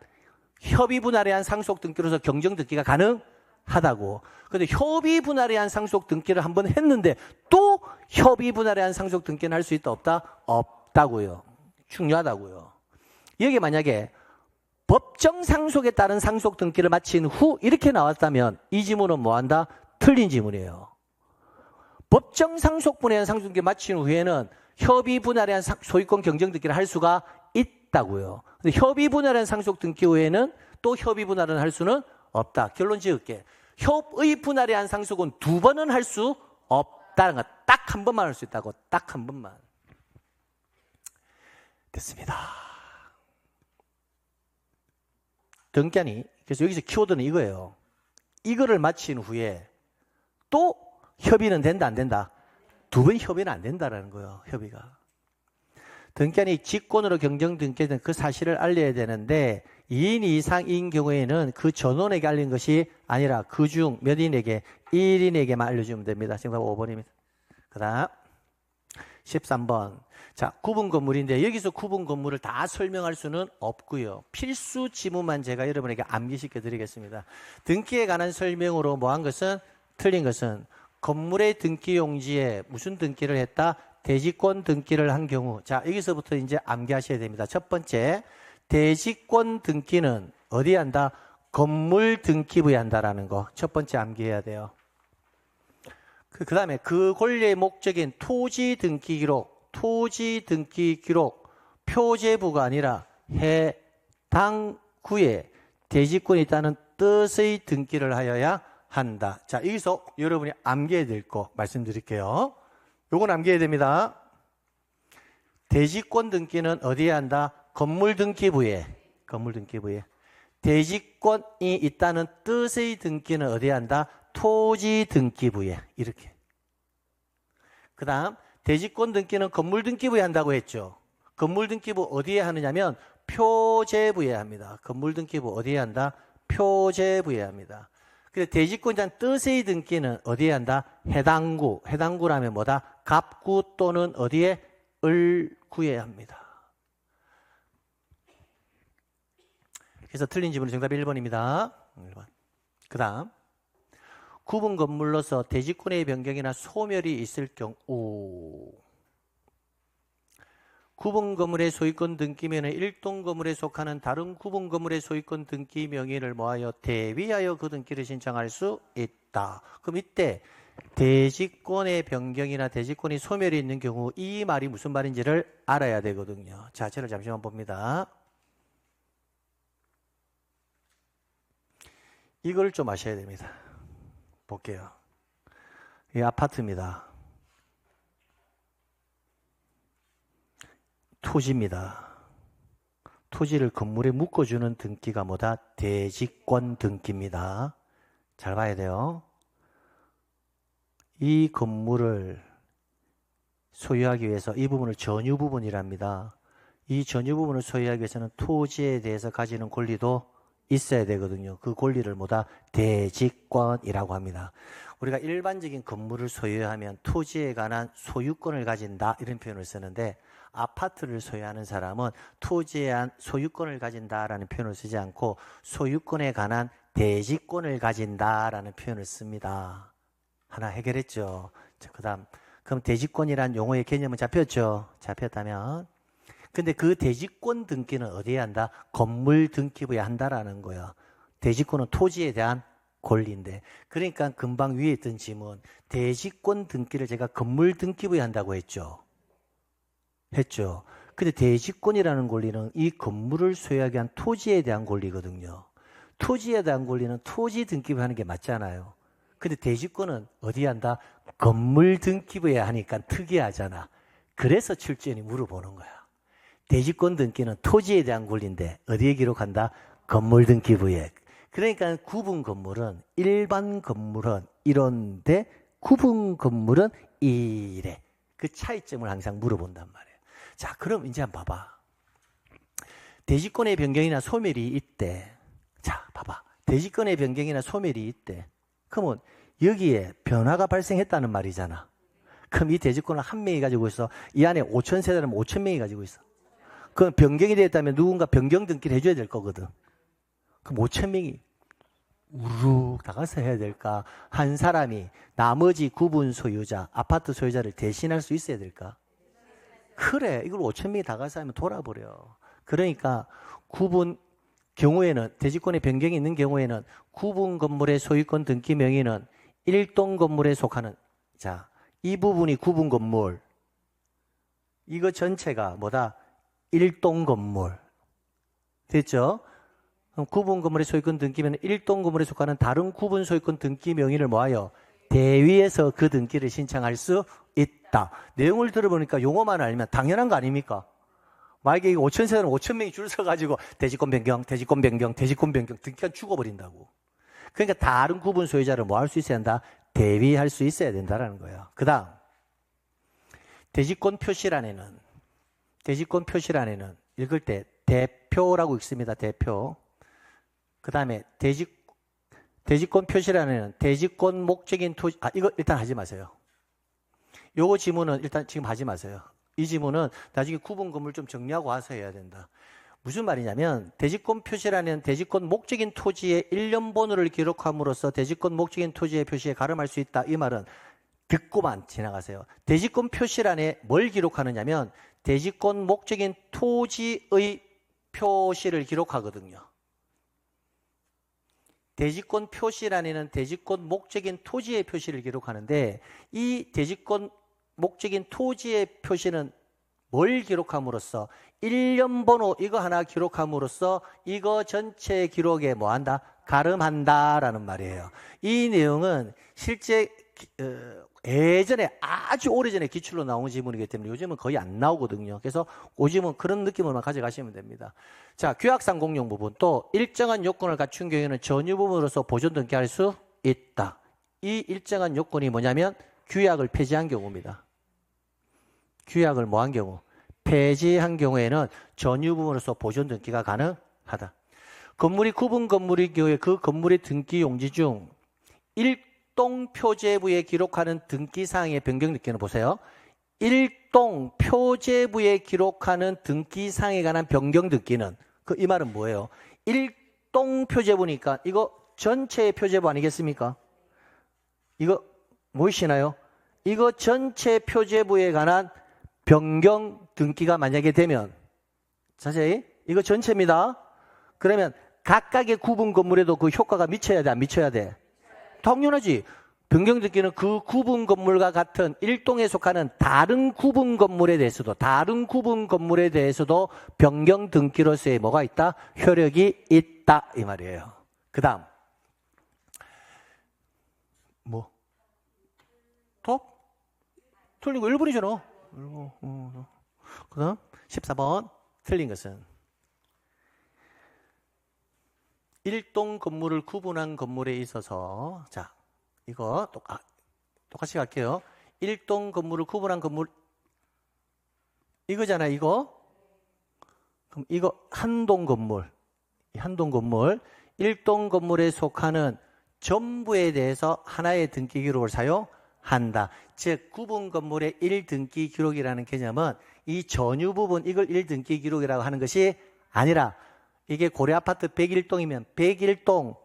협의 분할에 의한 상속 등기로서 경정 등기가 가능하다고. 그런데 협의 분할에 의한 상속 등기를 한번 했는데 또 협의 분할에 의한 상속 등기는 할 수 있다 없다? 없다고요. 중요하다고요. 여기 만약에 법정 상속에 따른 상속 등기를 마친 후 이렇게 나왔다면 이 지문은 뭐한다? 틀린 지문이에요. 법정 상속분에 의한 상속 등기를 마친 후에는 협의 분할에 의한 소유권 경정 등기를 할 수가 있다고요. 근데 협의 분할에 의한 상속 등기 후에는 또 협의 분할은 할 수는 없다. 결론 지을게. 협의 분할에 의한 상속은 두 번은 할 수 없다는 거. 딱 한 번만 할 수 있다고. 딱 한 번만. 됐습니다. 등기하니, 그래서 여기서 키워드는 이거예요. 이거를 마친 후에 또 협의는 된다 안 된다? 두 번 협의는 안 된다라는 거예요. 협의가. 등기한이 직권으로 경정 등기된 그 사실을 알려야 되는데 2인 이상인 경우에는 그 전원에게 알린 것이 아니라 그중 몇 인에게 1인에게만 알려주면 됩니다. 정답 5번입니다. 그 다음 13번. 자, 구분 건물인데 여기서 구분 건물을 다 설명할 수는 없고요. 필수 지문만 제가 여러분에게 암기시켜 드리겠습니다. 등기에 관한 설명으로 뭐한 것은 틀린 것은 건물의 등기 용지에 무슨 등기를 했다? 대지권 등기를 한 경우. 자, 여기서부터 이제 암기하셔야 됩니다. 첫 번째, 대지권 등기는 어디에 한다? 건물 등기부에 한다라는 거. 첫 번째 암기해야 돼요. 그 다음에 그 권리의 목적인 토지 등기 기록, 토지 등기 기록, 표제부가 아니라 해당 구에 대지권이 있다는 뜻의 등기를 하여야 한다. 자, 여기서 여러분이 암기해야 될 거 말씀드릴게요. 요건 암기해야 됩니다. 대지권 등기는 어디에 한다? 건물 등기부에. 건물 등기부에. 대지권이 있다는 뜻의 등기는 어디에 한다? 토지 등기부에. 이렇게. 그 다음 대지권 등기는 건물 등기부에 한다고 했죠. 건물 등기부 어디에 하느냐면 표제부에 합니다. 건물 등기부 어디에 한다? 표제부에 합니다. 그래서 대지권자는 뜻의 등기는 어디에 한다? 해당구. 해당구라면 뭐다? 갑구 또는 어디에? 을구에 합니다. 그래서 틀린 지문은 정답 1번입니다. 1번. 그 다음 구분 건물로서 대지권의 변경이나 소멸이 있을 경우 구분 건물의 소유권 등기명은 일동 건물에 속하는 다른 구분 건물의 소유권 등기 명의를 모아여 대비하여 그 등기를 신청할 수 있다. 그럼 이때 대지권의 변경이나 대지권이 소멸이 있는 경우 이 말이 무슨 말인지를 알아야 되거든요. 자체를 잠시만 봅니다. 이걸 좀 아셔야 됩니다. 볼게요. 이 아파트입니다. 토지입니다. 토지를 건물에 묶어주는 등기가 뭐다? 대지권 등기입니다. 잘 봐야 돼요. 이 건물을 소유하기 위해서 이 부분을 전유 부분이랍니다. 이 전유 부분을 소유하기 위해서는 토지에 대해서 가지는 권리도 있어야 되거든요. 그 권리를 뭐다? 대지권이라고 합니다. 우리가 일반적인 건물을 소유하면 토지에 관한 소유권을 가진다 이런 표현을 쓰는데 아파트를 소유하는 사람은 토지에 대한 소유권을 가진다라는 표현을 쓰지 않고 소유권에 관한 대지권을 가진다라는 표현을 씁니다. 하나 해결했죠. 자, 그다음 그럼 대지권이란 용어의 개념은 잡혔죠. 잡혔다면 근데 그 대지권 등기는 어디에 한다? 건물 등기부에 한다라는 거예요. 대지권은 토지에 대한 권리인데 그러니까 금방 위에 있던 지문 대지권 등기를 제가 건물 등기부에 한다고 했죠. 근데 대지권이라는 권리는 이 건물을 소유하기 위한 토지에 대한 권리거든요. 토지에 대한 권리는 토지 등기부에 하는 게 맞잖아요. 근데 대지권은 어디에 한다? 건물 등기부에 하니까 특이하잖아. 그래서 출제인이 물어보는 거야. 대지권 등기는 토지에 대한 권리인데 어디에 기록한다? 건물 등기부에. 그러니까 구분 건물은 일반 건물은 이런데 구분 건물은 이래. 그 차이점을 항상 물어본단 말이에요. 자, 그럼 이제 한번 봐봐. 대지권의 변경이나 소멸이 있대. 자, 봐봐. 대지권의 변경이나 소멸이 있대. 그러면 여기에 변화가 발생했다는 말이잖아. 그럼 이 대지권을 한 명이 가지고 있어. 이 안에 5천 세대라면 5천 명이 가지고 있어. 그럼 변경이 됐다면 누군가 변경 등기를 해줘야 될 거거든. 그럼 5천 명이 우르르 나가서 해야 될까? 한 사람이 나머지 구분 소유자, 아파트 소유자를 대신할 수 있어야 될까? 그래, 이걸 5천 명이 다 가서 하면 돌아버려. 그러니까 구분 경우에는, 대지권의 변경이 있는 경우에는 구분 건물의 소유권 등기 명의는 일동 건물에 속하는, 자, 이 부분이 구분 건물, 이거 전체가 뭐다? 일동 건물. 됐죠? 그럼 구분 건물의 소유권 등기면 일동 건물에 속하는 다른 구분 소유권 등기 명의를 뭐하여? 대위에서 그 등기를 신청할 수 있다. 내용을 들어보니까 용어만 알면 당연한 거 아닙니까? 만약에 5천 세대는 5천 명이 줄 서가지고 대지권 변경, 대지권 변경, 대지권 변경 등기가 죽어버린다고. 그러니까 다른 구분 소유자를 뭐 할 수 있어야 한다? 대위할 수 있어야 된다는 거예요. 그 다음 대지권 표시란에는 읽을 때 대표라고 읽습니다. 대표. 그 다음에 대지권 표시란에는 대지권 목적인 토지, 이거 일단 하지 마세요. 요거 지문은 일단 지금 하지 마세요. 이 지문은 나중에 구분 건물 좀 정리하고 와서 해야 된다. 무슨 말이냐면 대지권 표시란에는 대지권 목적인 토지의 일련 번호를 기록함으로써 대지권 목적인 토지의 표시에 가름할 수 있다. 이 말은 듣고만 지나가세요. 대지권 표시란에 뭘 기록하느냐면 대지권 목적인 토지의 표시를 기록하거든요. 대지권 표시란에는 대지권 목적인 토지의 표시를 기록하는데 이 대지권 목적인 토지의 표시는 뭘 기록함으로써 일련 번호 이거 하나 기록함으로써 이거 전체 기록에 뭐한다? 가름한다라는 말이에요. 이 내용은 실제 예전에 아주 오래전에 기출로 나온 지문이기 때문에 요즘은 거의 안 나오거든요. 그래서 요즘은 그런 느낌으로만 가져가시면 됩니다. 자, 규약상 공용 부분 또 일정한 요건을 갖춘 경우에는 전유 부분으로서 보존 등기할 수 있다. 이 일정한 요건이 뭐냐면 규약을 폐지한 경우입니다. 규약을 뭐한 경우? 폐지한 경우에는 전유 부분으로서 보존 등기가 가능하다. 건물이 구분 건물의 경우에 그 건물의 등기 용지 중 일동 표제부에 기록하는 등기사항의 변경 등기는 보세요. 일동 표제부에 기록하는 등기사항에 관한 변경 등기는 이 말은 뭐예요? 일동 표제부니까 이거 전체의 표제부 아니겠습니까? 이거 뭐이시나요? 이거 전체 표제부에 관한 변경 등기가 만약에 되면 자세히 이거 전체입니다. 그러면 각각의 구분 건물에도 그 효과가 미쳐야 돼, 안 미쳐야 돼? 당연하지. 변경 등기는 그 구분 건물과 같은 일동에 속하는 다른 구분 건물에 대해서도 변경 등기로서의 뭐가 있다? 효력이 있다 이 말이에요. 그 다음 뭐? 톱? 틀린 거 1번이잖아. 그 다음 14번 틀린 것은 일동 건물을 구분한 건물에 있어서 자 이거 똑같이 갈게요. 일동 건물을 구분한 건물 이거잖아 이거. 그럼 이거 한동 건물 일동 건물에 속하는 전부에 대해서 하나의 등기 기록을 사용한다. 즉 구분 건물의 1등기 기록이라는 개념은 이 전유 부분 이걸 1등기 기록이라고 하는 것이 아니라 이게 고려아파트 101동이면 101동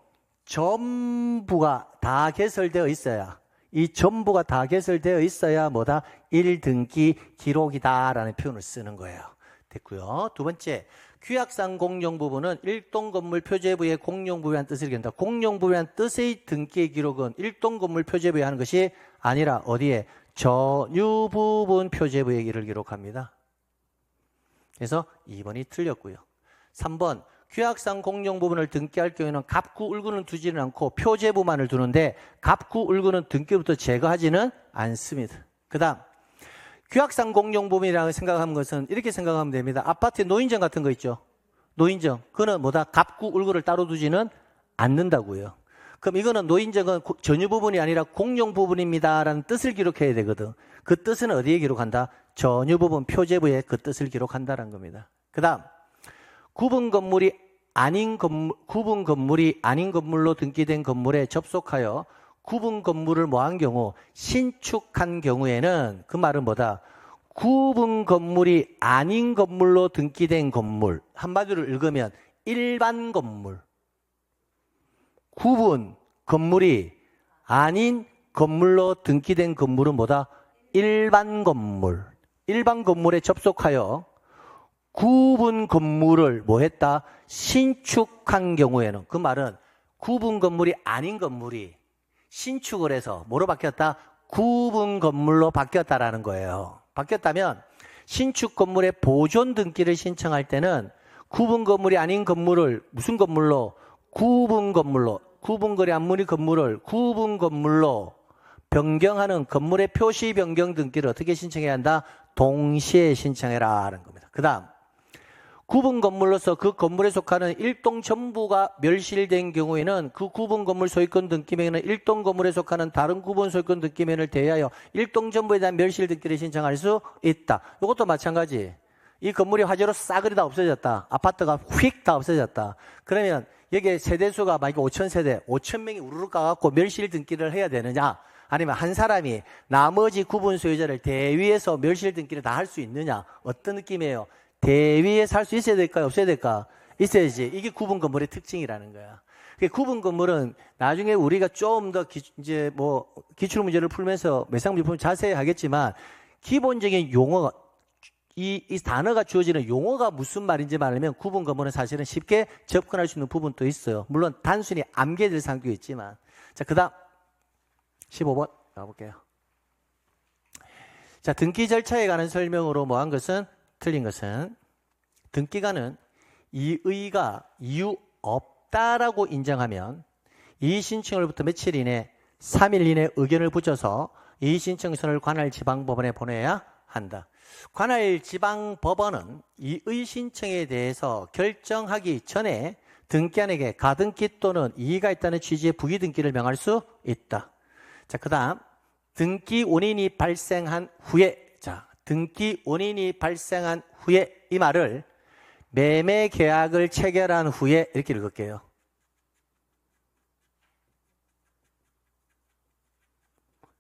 전부가 다 개설되어 있어야 이 전부가 다 개설되어 있어야 뭐다? 1등기 기록이다라는 표현을 쓰는 거예요. 됐고요. 두 번째 규약상 공용 부분은 일동 건물 표제부의 공용 부분이라는 뜻을 기한다. 공용 부분이라는 뜻의 등기 기록은 일동 건물 표제부에 하는 것이 아니라 어디에? 전유 부분 표제부의 일을 기록합니다. 그래서 2번이 틀렸고요. 3번 규약상 공용 부분을 등기할 경우에는 갑구, 을구는 두지는 않고 표제부만을 두는데 갑구, 을구는 등기부터 제거하지는 않습니다. 그 다음 규약상 공용부분이라고 생각하는 것은 이렇게 생각하면 됩니다. 아파트에 노인정 같은 거 있죠. 노인정. 그거는 뭐다? 갑구, 울구를 따로 두지는 않는다고요. 그럼 이거는 노인정은 전유 부분이 아니라 공용 부분입니다라는 뜻을 기록해야 되거든. 그 뜻은 어디에 기록한다? 전유 부분 표제부에 그 뜻을 기록한다는 겁니다. 그 다음, 구분 건물이 아닌 건물로 등기된 건물에 접속하여 구분 건물을 뭐한 경우, 신축한 경우에는 그 말은 뭐다? 구분 건물이 아닌 건물로 등기된 건물. 한마디로 읽으면 일반 건물. 구분 건물이 아닌 건물로 등기된 건물은 뭐다? 일반 건물. 일반 건물에 접속하여 구분 건물을 뭐 했다? 신축한 경우에는, 그 말은 구분 건물이 아닌 건물이 신축을 해서 뭐로 바뀌었다? 구분 건물로 바뀌었다라는 거예요. 바뀌었다면 신축 건물의 보존 등기를 신청할 때는 구분 건물이 아닌 건물을 무슨 건물로? 구분 건물로, 구분거리 안무리 건물을 구분 건물로 변경하는 건물의 표시 변경 등기를 어떻게 신청해야 한다? 동시에 신청해라 하는 겁니다. 그 다음, 구분 건물로서 그 건물에 속하는 일동 전부가 멸실된 경우에는 그 구분 건물 소유권 등기명에는 일동 건물에 속하는 다른 구분 소유권 등기명을 대하여 일동 전부에 대한 멸실 등기를 신청할 수 있다. 이것도 마찬가지. 이 건물이 화재로 싸그리 다 없어졌다. 아파트가 휙 다 없어졌다. 그러면 여기에 세대수가 만약에 5,000세대, 5,000명이 우르르 까갖고 멸실 등기를 해야 되느냐? 아니면 한 사람이 나머지 구분 소유자를 대위해서 멸실 등기를 다 할 수 있느냐? 어떤 느낌이에요? 대위에서 할 수 있어야 될까요? 없어야 될까? 있어야지. 이게 구분 건물의 특징이라는 거야. 구분 건물은 나중에 우리가 좀 더 이제 뭐 기출 문제를 풀면서 매상 문제 풀면 자세히 하겠지만 기본적인 용어가 이 단어가 주어지는 용어가 무슨 말인지 말하면 구분 건물은 사실은 쉽게 접근할 수 있는 부분도 있어요. 물론 단순히 암기될 상도 있지만. 자, 그 다음 15번 가볼게요. 자, 등기 절차에 관한 설명으로 뭐한 것은 틀린 것은 등기관은 이의가 이유 없다라고 인정하면 이의신청으로부터 며칠 이내 3일 이내 의견을 붙여서 이의신청서를 관할 지방법원에 보내야 한다. 관할 지방법원은 이의신청에 대해서 결정하기 전에 등기관에게 가등기 또는 이의가 있다는 취지의 부기등기를 명할 수 있다. 자, 그 다음 등기 원인이 발생한 후에, 자, 등기 원인이 발생한 후에, 이 말을 매매 계약을 체결한 후에 이렇게 읽을게요.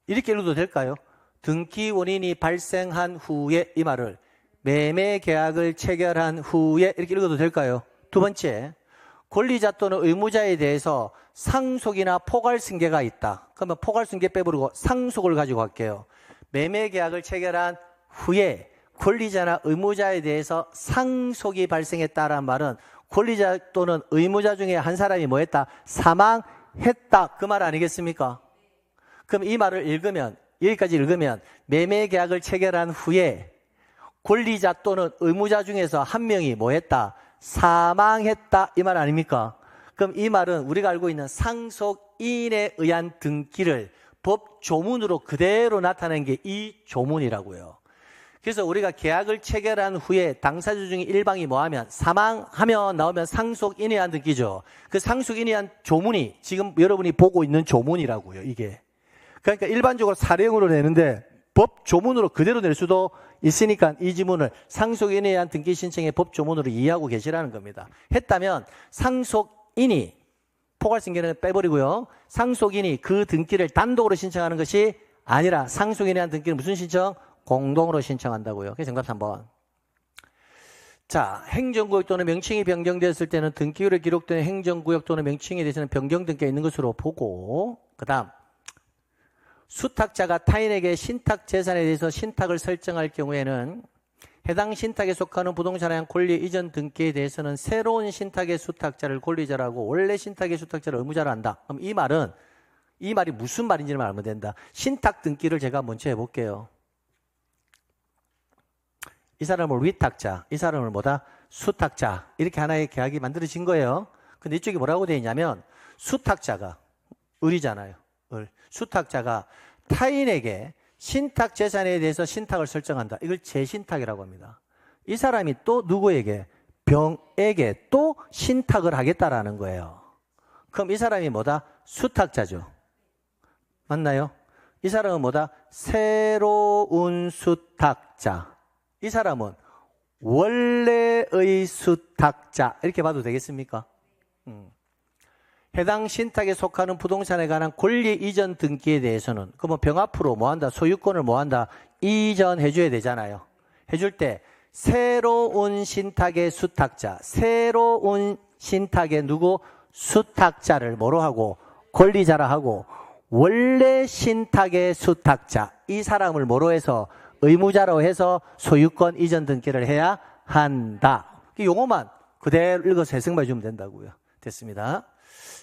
이렇게 읽어도 될까요? 등기 원인이 발생한 후에, 이 말을 매매 계약을 체결한 후에 이렇게 읽어도 될까요? 두 번째, 권리자 또는 의무자에 대해서 상속이나 포괄승계가 있다. 그러면 포괄승계 빼버리고 상속을 가지고 갈게요. 매매 계약을 체결한 후에 권리자나 의무자에 대해서 상속이 발생했다라는 말은 권리자 또는 의무자 중에 한 사람이 뭐 했다? 사망했다. 그 말 아니겠습니까? 그럼 이 말을 읽으면, 여기까지 읽으면 매매 계약을 체결한 후에 권리자 또는 의무자 중에서 한 명이 뭐 했다? 사망했다. 이 말 아닙니까? 그럼 이 말은 우리가 알고 있는 상속인에 의한 등기를 법 조문으로 그대로 나타낸 게 이 조문이라고요. 그래서 우리가 계약을 체결한 후에 당사자 중에 일방이 뭐하면 사망하면 나오면 상속인에 의한 등기죠. 그 상속인에 의한 조문이 지금 여러분이 보고 있는 조문이라고요. 이게. 그러니까 일반적으로 사례형으로 내는데 법 조문으로 그대로 낼 수도 있으니까 이 지문을 상속인에 의한 등기 신청의 법 조문으로 이해하고 계시라는 겁니다. 했다면 상속인이, 포괄승계는 빼버리고요. 상속인이 그 등기를 단독으로 신청하는 것이 아니라 상속인에 의한 등기는 무슨 신청? 공동으로 신청한다고요. 그래서 정답 3번. 자, 행정구역 또는 명칭이 변경되었을 때는 등기율에 기록된 행정구역 또는 명칭에 대해서는 변경 등기가 있는 것으로 보고, 그 다음 수탁자가 타인에게 신탁 재산에 대해서 신탁을 설정할 경우에는 해당 신탁에 속하는 부동산에 대한 권리 이전 등기에 대해서는 새로운 신탁의 수탁자를 권리자라고 원래 신탁의 수탁자를 의무자로 한다. 그럼 이 말이 무슨 말인지를 알면 된다. 신탁 등기를 제가 먼저 해볼게요. 이 사람을 위탁자, 이 사람을 뭐다? 수탁자. 이렇게 하나의 계약이 만들어진 거예요. 근데 이쪽에 뭐라고 되어 있냐면 수탁자가 을이잖아요. 수탁자가 타인에게 신탁 재산에 대해서 신탁을 설정한다. 이걸 재신탁이라고 합니다. 이 사람이 또 누구에게? 병에게 또 신탁을 하겠다라는 거예요. 그럼 이 사람이 뭐다? 수탁자죠. 맞나요? 이 사람은 뭐다? 새로운 수탁자. 이 사람은 원래의 수탁자. 이렇게 봐도 되겠습니까? 해당 신탁에 속하는 부동산에 관한 권리 이전 등기에 대해서는 그러면 병 앞으로 뭐한다? 소유권을 뭐한다? 이전해줘야 되잖아요. 해줄 때 새로운 신탁의 수탁자, 새로운 신탁의 누구? 수탁자를 뭐로 하고? 권리자라 하고, 원래 신탁의 수탁자, 이 사람을 뭐로 해서? 의무자로 해서 소유권 이전 등기를 해야 한다. 용어만 그대로 읽어서 해석만 해주면 된다고요. 됐습니다.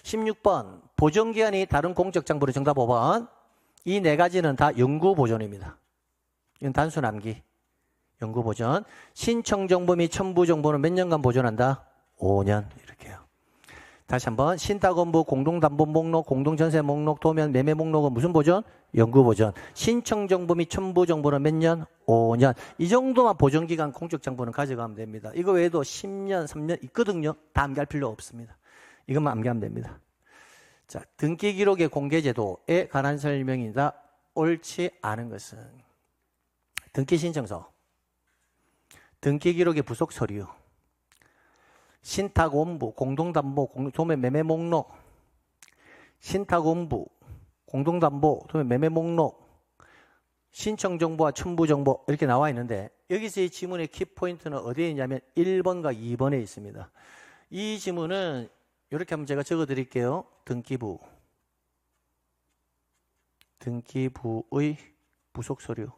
16번 보존기한이 다른 공적장부로 정답 5번. 이 네 가지는 다 영구보존입니다. 이건 단순 암기. 영구보존. 신청정보 및 첨부정보는 몇 년간 보존한다? 5년. 이렇게요. 다시 한번 신탁원부, 공동담보 목록, 공동전세 목록, 도면 매매 목록은 무슨 보존? 영구보존. 신청정보 및 첨부정보는 몇 년? 5년. 이 정도만 보존기간 공적장부는 가져가면 됩니다. 이거 외에도 10년, 3년 있거든요. 다 암기할 필요 없습니다. 이것만 암기하면 됩니다. 자, 등기기록의 공개제도에 관한 설명이다. 옳지 않은 것은 등기신청서, 등기기록의 부속서류, 신탁원부, 공동담보, 도면 매매 목록, 신탁원부, 공동담보, 도면 매매 목록, 신청정보와 첨부정보 이렇게 나와 있는데 여기서 이 지문의 키포인트는 어디에 있냐면 1번과 2번에 있습니다. 이 지문은 이렇게 한번 제가 적어 드릴게요. 등기부의 부속서류,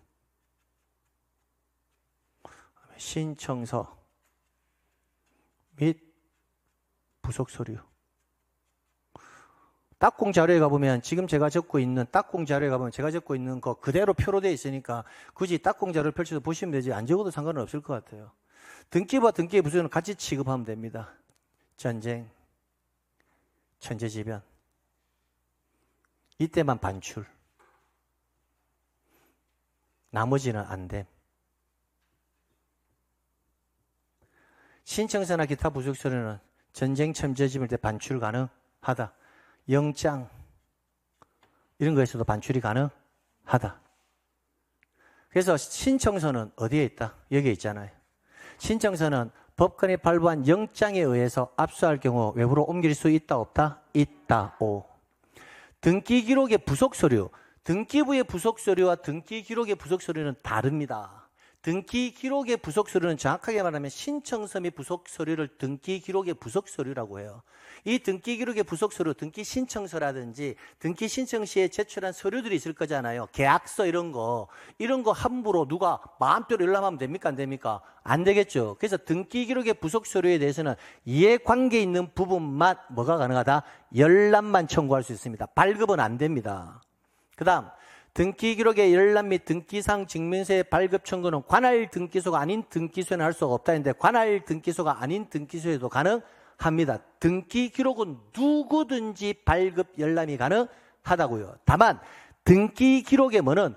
신청서 및 부속서류. 딱공 자료에 가보면 지금 제가 적고 있는 딱공 자료에 가보면 제가 적고 있는 거 그대로 표로 되어 있으니까 굳이 딱공 자료를 펼쳐서 보시면 되지 안 적어도 상관은 없을 것 같아요. 등기부와 등기의 부수는 같이 취급하면 됩니다. 전쟁, 천재지변, 이때만 반출, 나머지는 안 됨. 신청서나 기타 부속서류는 전쟁, 천재지변 때 반출 가능하다. 영장 이런 거에서도 반출이 가능하다. 그래서 신청서는 어디에 있다? 여기에 있잖아요. 신청서는 법관이 발부한 영장에 의해서 압수할 경우 외부로 옮길 수 있다 없다? 있다. 오. 등기기록의 부속서류, 등기부의 부속서류와 등기기록의 부속서류는 다릅니다. 등기기록의 부속서류는 정확하게 말하면 신청서 및 부속서류를 등기기록의 부속서류라고 해요. 이 등기기록의 부속서류, 등기신청서라든지 등기신청 시에 제출한 서류들이 있을 거잖아요. 계약서 이런 거 함부로 누가 마음대로 열람하면 됩니까? 안 됩니까? 안 되겠죠. 그래서 등기기록의 부속서류에 대해서는 이해관계 있는 부분만 뭐가 가능하다? 열람만 청구할 수 있습니다. 발급은 안 됩니다. 그 다음 등기기록의 열람 및 등기상 증명서의 발급 청구는 관할 등기소가 아닌 등기소에는 할 수가 없다 했는데 관할 등기소가 아닌 등기소에도 가능합니다. 등기기록은 누구든지 발급 열람이 가능하다고요. 다만 등기기록의 뭐는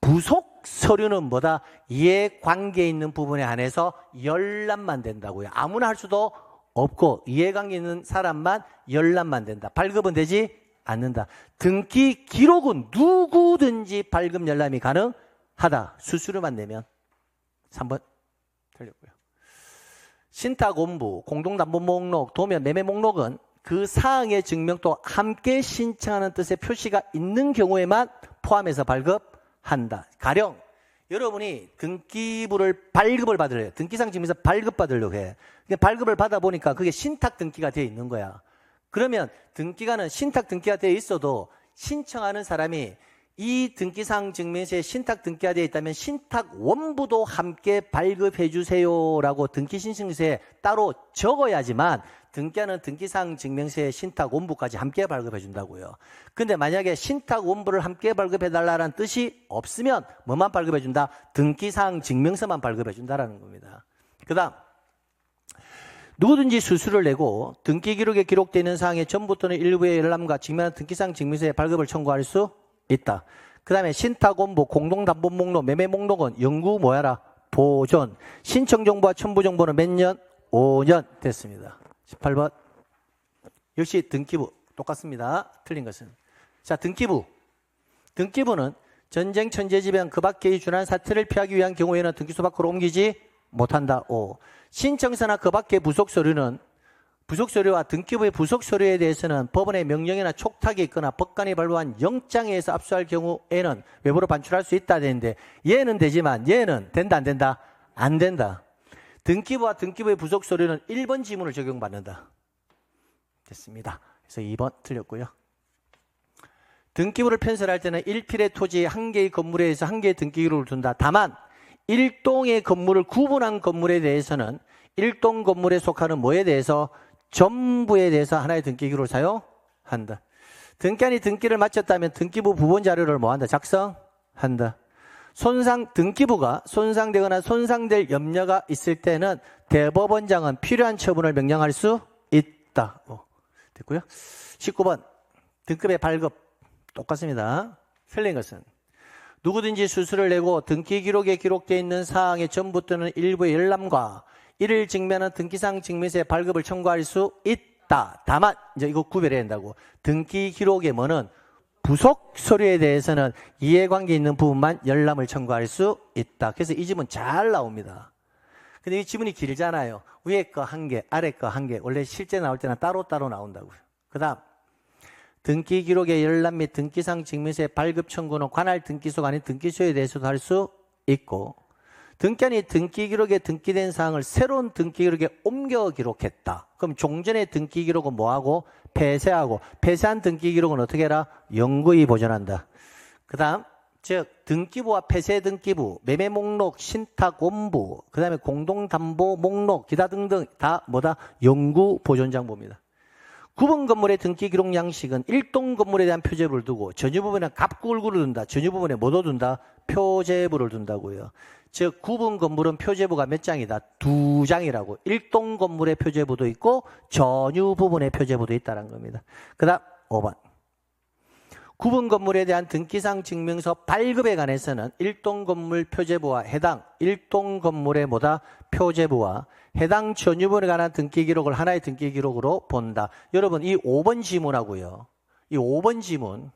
부속서류는 뭐다? 이해관계 있는 부분에 한해서 열람만 된다고요. 아무나 할 수도 없고 이해관계 있는 사람만 열람만 된다. 발급은 되지 않는다. 등기 기록은 누구든지 발급 열람이 가능하다. 수수료만 내면. 3번 틀렸고요. 신탁원부, 공동담보 목록, 도면 매매 목록은 그 사항의 증명도 함께 신청하는 뜻의 표시가 있는 경우에만 포함해서 발급한다. 가령 여러분이 등기부를 발급을 받으려고 해요. 등기상 증명서 발급받으려고 해. 발급을 받아보니까 그게 신탁 등기가 되어 있는 거야. 그러면 등기가는 신탁 등기가 되어 있어도 신청하는 사람이 이 등기상 증명서에 신탁 등기가 되어 있다면 신탁 원부도 함께 발급해 주세요라고 등기신청서에 따로 적어야지만 등기하는 등기상 증명서에 신탁 원부까지 함께 발급해 준다고요. 근데 만약에 신탁 원부를 함께 발급해 달라는 뜻이 없으면 뭐만 발급해 준다? 등기상 증명서만 발급해 준다라는 겁니다. 그다음 누구든지 수수료를 내고 등기기록에 기록되어 있는 사항의 전부 또는 일부의 열람과 증명한 등기상 증명서의 발급을 청구할 수 있다. 그 다음에 신탁원부, 공동담보 목록, 매매 목록은 영구 뭐야라? 보존. 신청정보와 첨부정보는 몇 년? 5년 됐습니다. 18번. 역시 등기부 똑같습니다. 틀린 것은. 자, 등기부. 등기부는 전쟁, 천재지변, 그 밖의 준한 사태를 피하기 위한 경우에는 등기소 밖으로 옮기지 못한다. 5. 신청서나 그 밖의 부속서류는 부속서류와 등기부의 부속서류에 대해서는 법원의 명령이나 촉탁이 있거나 법관이 발부한 영장에 의해서 압수할 경우에는 외부로 반출할 수 있다 되는데 얘는 되지만 얘는 된다 안 된다? 안 된다. 등기부와 등기부의 부속서류는 1번 지문을 적용받는다. 됐습니다. 그래서 2번 틀렸고요. 등기부를 편설할 때는 1필의 토지 1개의 건물에 대해서 1개의 등기기록을 둔다. 다만 1동의 건물을 구분한 건물에 대해서는 1동 건물에 속하는 뭐에 대해서 전부에 대해서 하나의 등기기록을 사용한다. 등기한이 등기를 마쳤다면 등기부 부본 자료를 뭐한다? 작성한다. 등기부가 손상되거나 손상될 염려가 있을 때는 대법원장은 필요한 처분을 명령할 수 있다. 됐고요. 19번 등급의 발급 똑같습니다. 틀린 것은 누구든지 수수료를 내고 등기기록에 기록되어 있는 사항의 전부 또는 일부의 열람과 이를 증명하는 등기상 증명서의 발급을 청구할 수 있다. 다만 이제 이거 구별해야 된다고. 등기기록의 뭐는 부속 서류에 대해서는 이해관계 있는 부분만 열람을 청구할 수 있다. 그래서 이 지문 잘 나옵니다. 근데 이 지문이 길잖아요. 위에 거 1개, 아래 거 1개. 원래 실제 나올 때는 따로따로 나온다고요. 그 다음 등기기록의 열람 및 등기상 증명서의 발급 청구는 관할 등기소가 아닌 등기소에 대해서도 할 수 있고, 등기한이 등기기록에 등기된 사항을 새로운 등기기록에 옮겨 기록했다. 그럼 종전의 등기기록은 뭐하고? 폐쇄하고, 폐쇄한 등기기록은 어떻게 해라? 영구히 보존한다. 그 다음 즉 등기부와 폐쇄 등기부, 매매 목록, 신탁 원부, 그 다음에 공동담보 목록, 기타 등등 다 뭐다? 영구 보존장부입니다. 구분 건물의 등기 기록 양식은 1동 건물에 대한 표제부를 두고 전유 부분에 갑구을구를 둔다. 전유 부분에 뭐도 둔다? 표제부를 둔다고요. 즉 구분 건물은 표제부가 몇 장이다? 2장이라고. 1동 건물의 표제부도 있고 전유 부분의 표제부도 있다는 겁니다. 그 다음 5번. 구분 건물에 대한 등기상 증명서 발급에 관해서는 1동 건물 표제부와 해당 1동 건물의 뭐다? 표제부와 해당 전유분에 관한 등기 기록을 하나의 등기 기록으로 본다. 여러분 이 5번 지문하고요. 이 5번 지문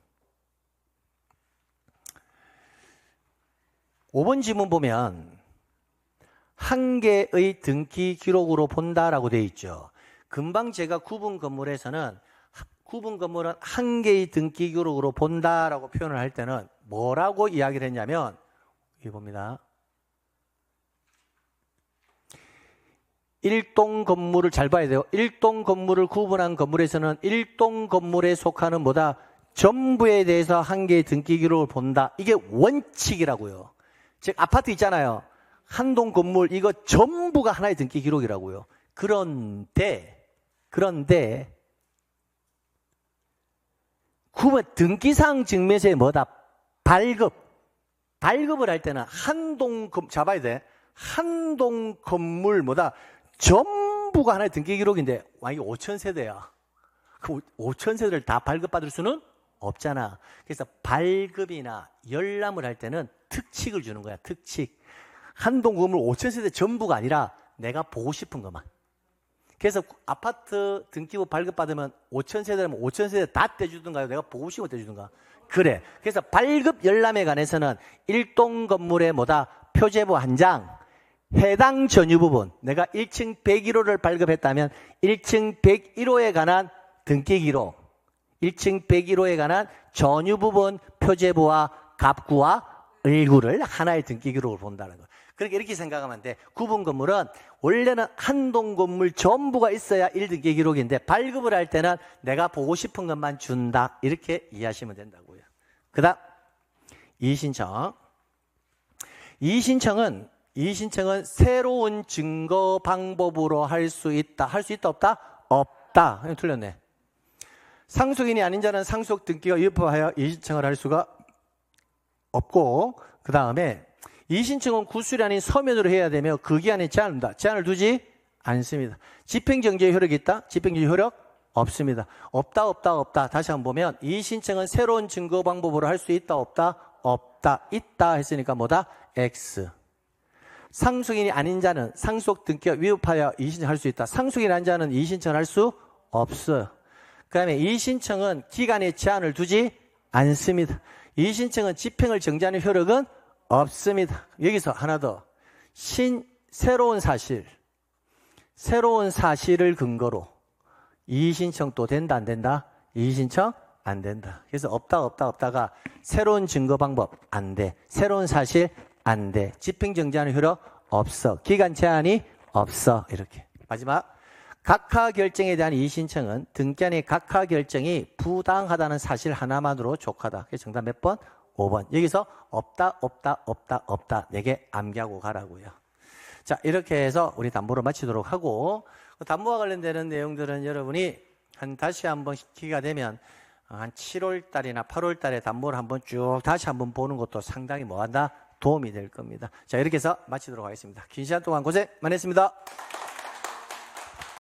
보면 한 개의 등기 기록으로 본다라고 되어 있죠. 금방 제가 구분 건물에서는 구분 건물은 한 개의 등기 기록으로 본다라고 표현을 할 때는 뭐라고 이야기를 했냐면 여기 봅니다. 1동 건물을 잘 봐야 돼요. 1동 건물을 구분한 건물에서는 1동 건물에 속하는 뭐다? 전부에 대해서 한 개의 등기 기록을 본다. 이게 원칙이라고요. 즉 아파트 있잖아요. 한 동 건물 이거 전부가 하나의 등기 기록이라고요. 그런데 구분 등기상 증명서에 뭐다? 발급을 할 때는 잡아야 돼. 한 동 건물 뭐다? 전부가 하나의 등기 기록인데 와 이게 5,000세대야. 그 5,000세대를 다 발급받을 수는 없잖아. 그래서 발급이나 열람을 할 때는 특칙을 주는 거야. 특칙. 한 동 건물 5,000세대 전부가 아니라 내가 보고 싶은 것만. 그래서 아파트 등기부 발급받으면 5,000세대라면 5,000세대 다 떼주든가요? 내가 보고 싶은 거 떼주든가? 그래. 그래서 발급 열람에 관해서는 1동 건물의 뭐다? 표제부 1장. 해당 전유 부분, 내가 1층 101호를 발급했다면 1층 101호에 관한 등기 기록, 1층 101호에 관한 전유 부분 표제부와 갑구와 을구를 하나의 등기 기록을 본다는 거. 그러니까 이렇게 생각하면 돼. 구분 건물은 원래는 한 동 건물 전부가 있어야 1등기 기록인데 발급을 할 때는 내가 보고 싶은 것만 준다. 이렇게 이해하시면 된다고요. 그 다음 이의신청. 이의신청은 새로운 증거 방법으로 할 수 있다. 할 수 있다 없다? 없다. 틀렸네. 상속인이 아닌 자는 상속 등기가 위법하여 이의신청을 할 수가 없고, 그 다음에 이의신청은 구술이 아닌 서면으로 해야 되며 그 기한에 제한을 두지 않습니다. 집행정지의 효력이 있다? 집행정지 효력 없습니다. 없다. 다시 한번 보면 이의신청은 새로운 증거 방법으로 할 수 있다 없다? 없다, 있다 했으니까 뭐다? X. 상속인이 아닌 자는 상속 등기가 위법하여 이의신청할 수 있다. 상속인이 아닌 자는 이의신청할 수 없어요. 그 다음에 이의신청은 기간에 제한을 두지 않습니다. 이의신청은 집행을 정지하는 효력은 없습니다. 여기서 하나 더. 새로운 사실을 근거로 이의신청도 된다, 안 된다? 이의신청 안 된다. 그래서 없다가 새로운 증거 방법 안 돼. 새로운 사실 안 돼. 집행정지하는 효력 없어. 기간 제한이 없어. 이렇게. 마지막. 각하 결정에 대한 이의신청은 등기한의 각하 결정이 부당하다는 사실 하나만으로 족하다. 그래서 정답 몇 번? 5번. 여기서 없다. 4개 암기하고 가라고요. 자, 이렇게 해서 우리 담보를 마치도록 하고, 담보와 관련되는 내용들은 여러분이 다시 한번 기회가 되면 한 7월 달이나 8월 달에 담보를 한번 쭉 다시 한번 보는 것도 상당히 뭐한다? 도움이 될 겁니다. 자, 이렇게 해서 마치도록 하겠습니다. 긴 시간 동안 고생 많으셨습니다.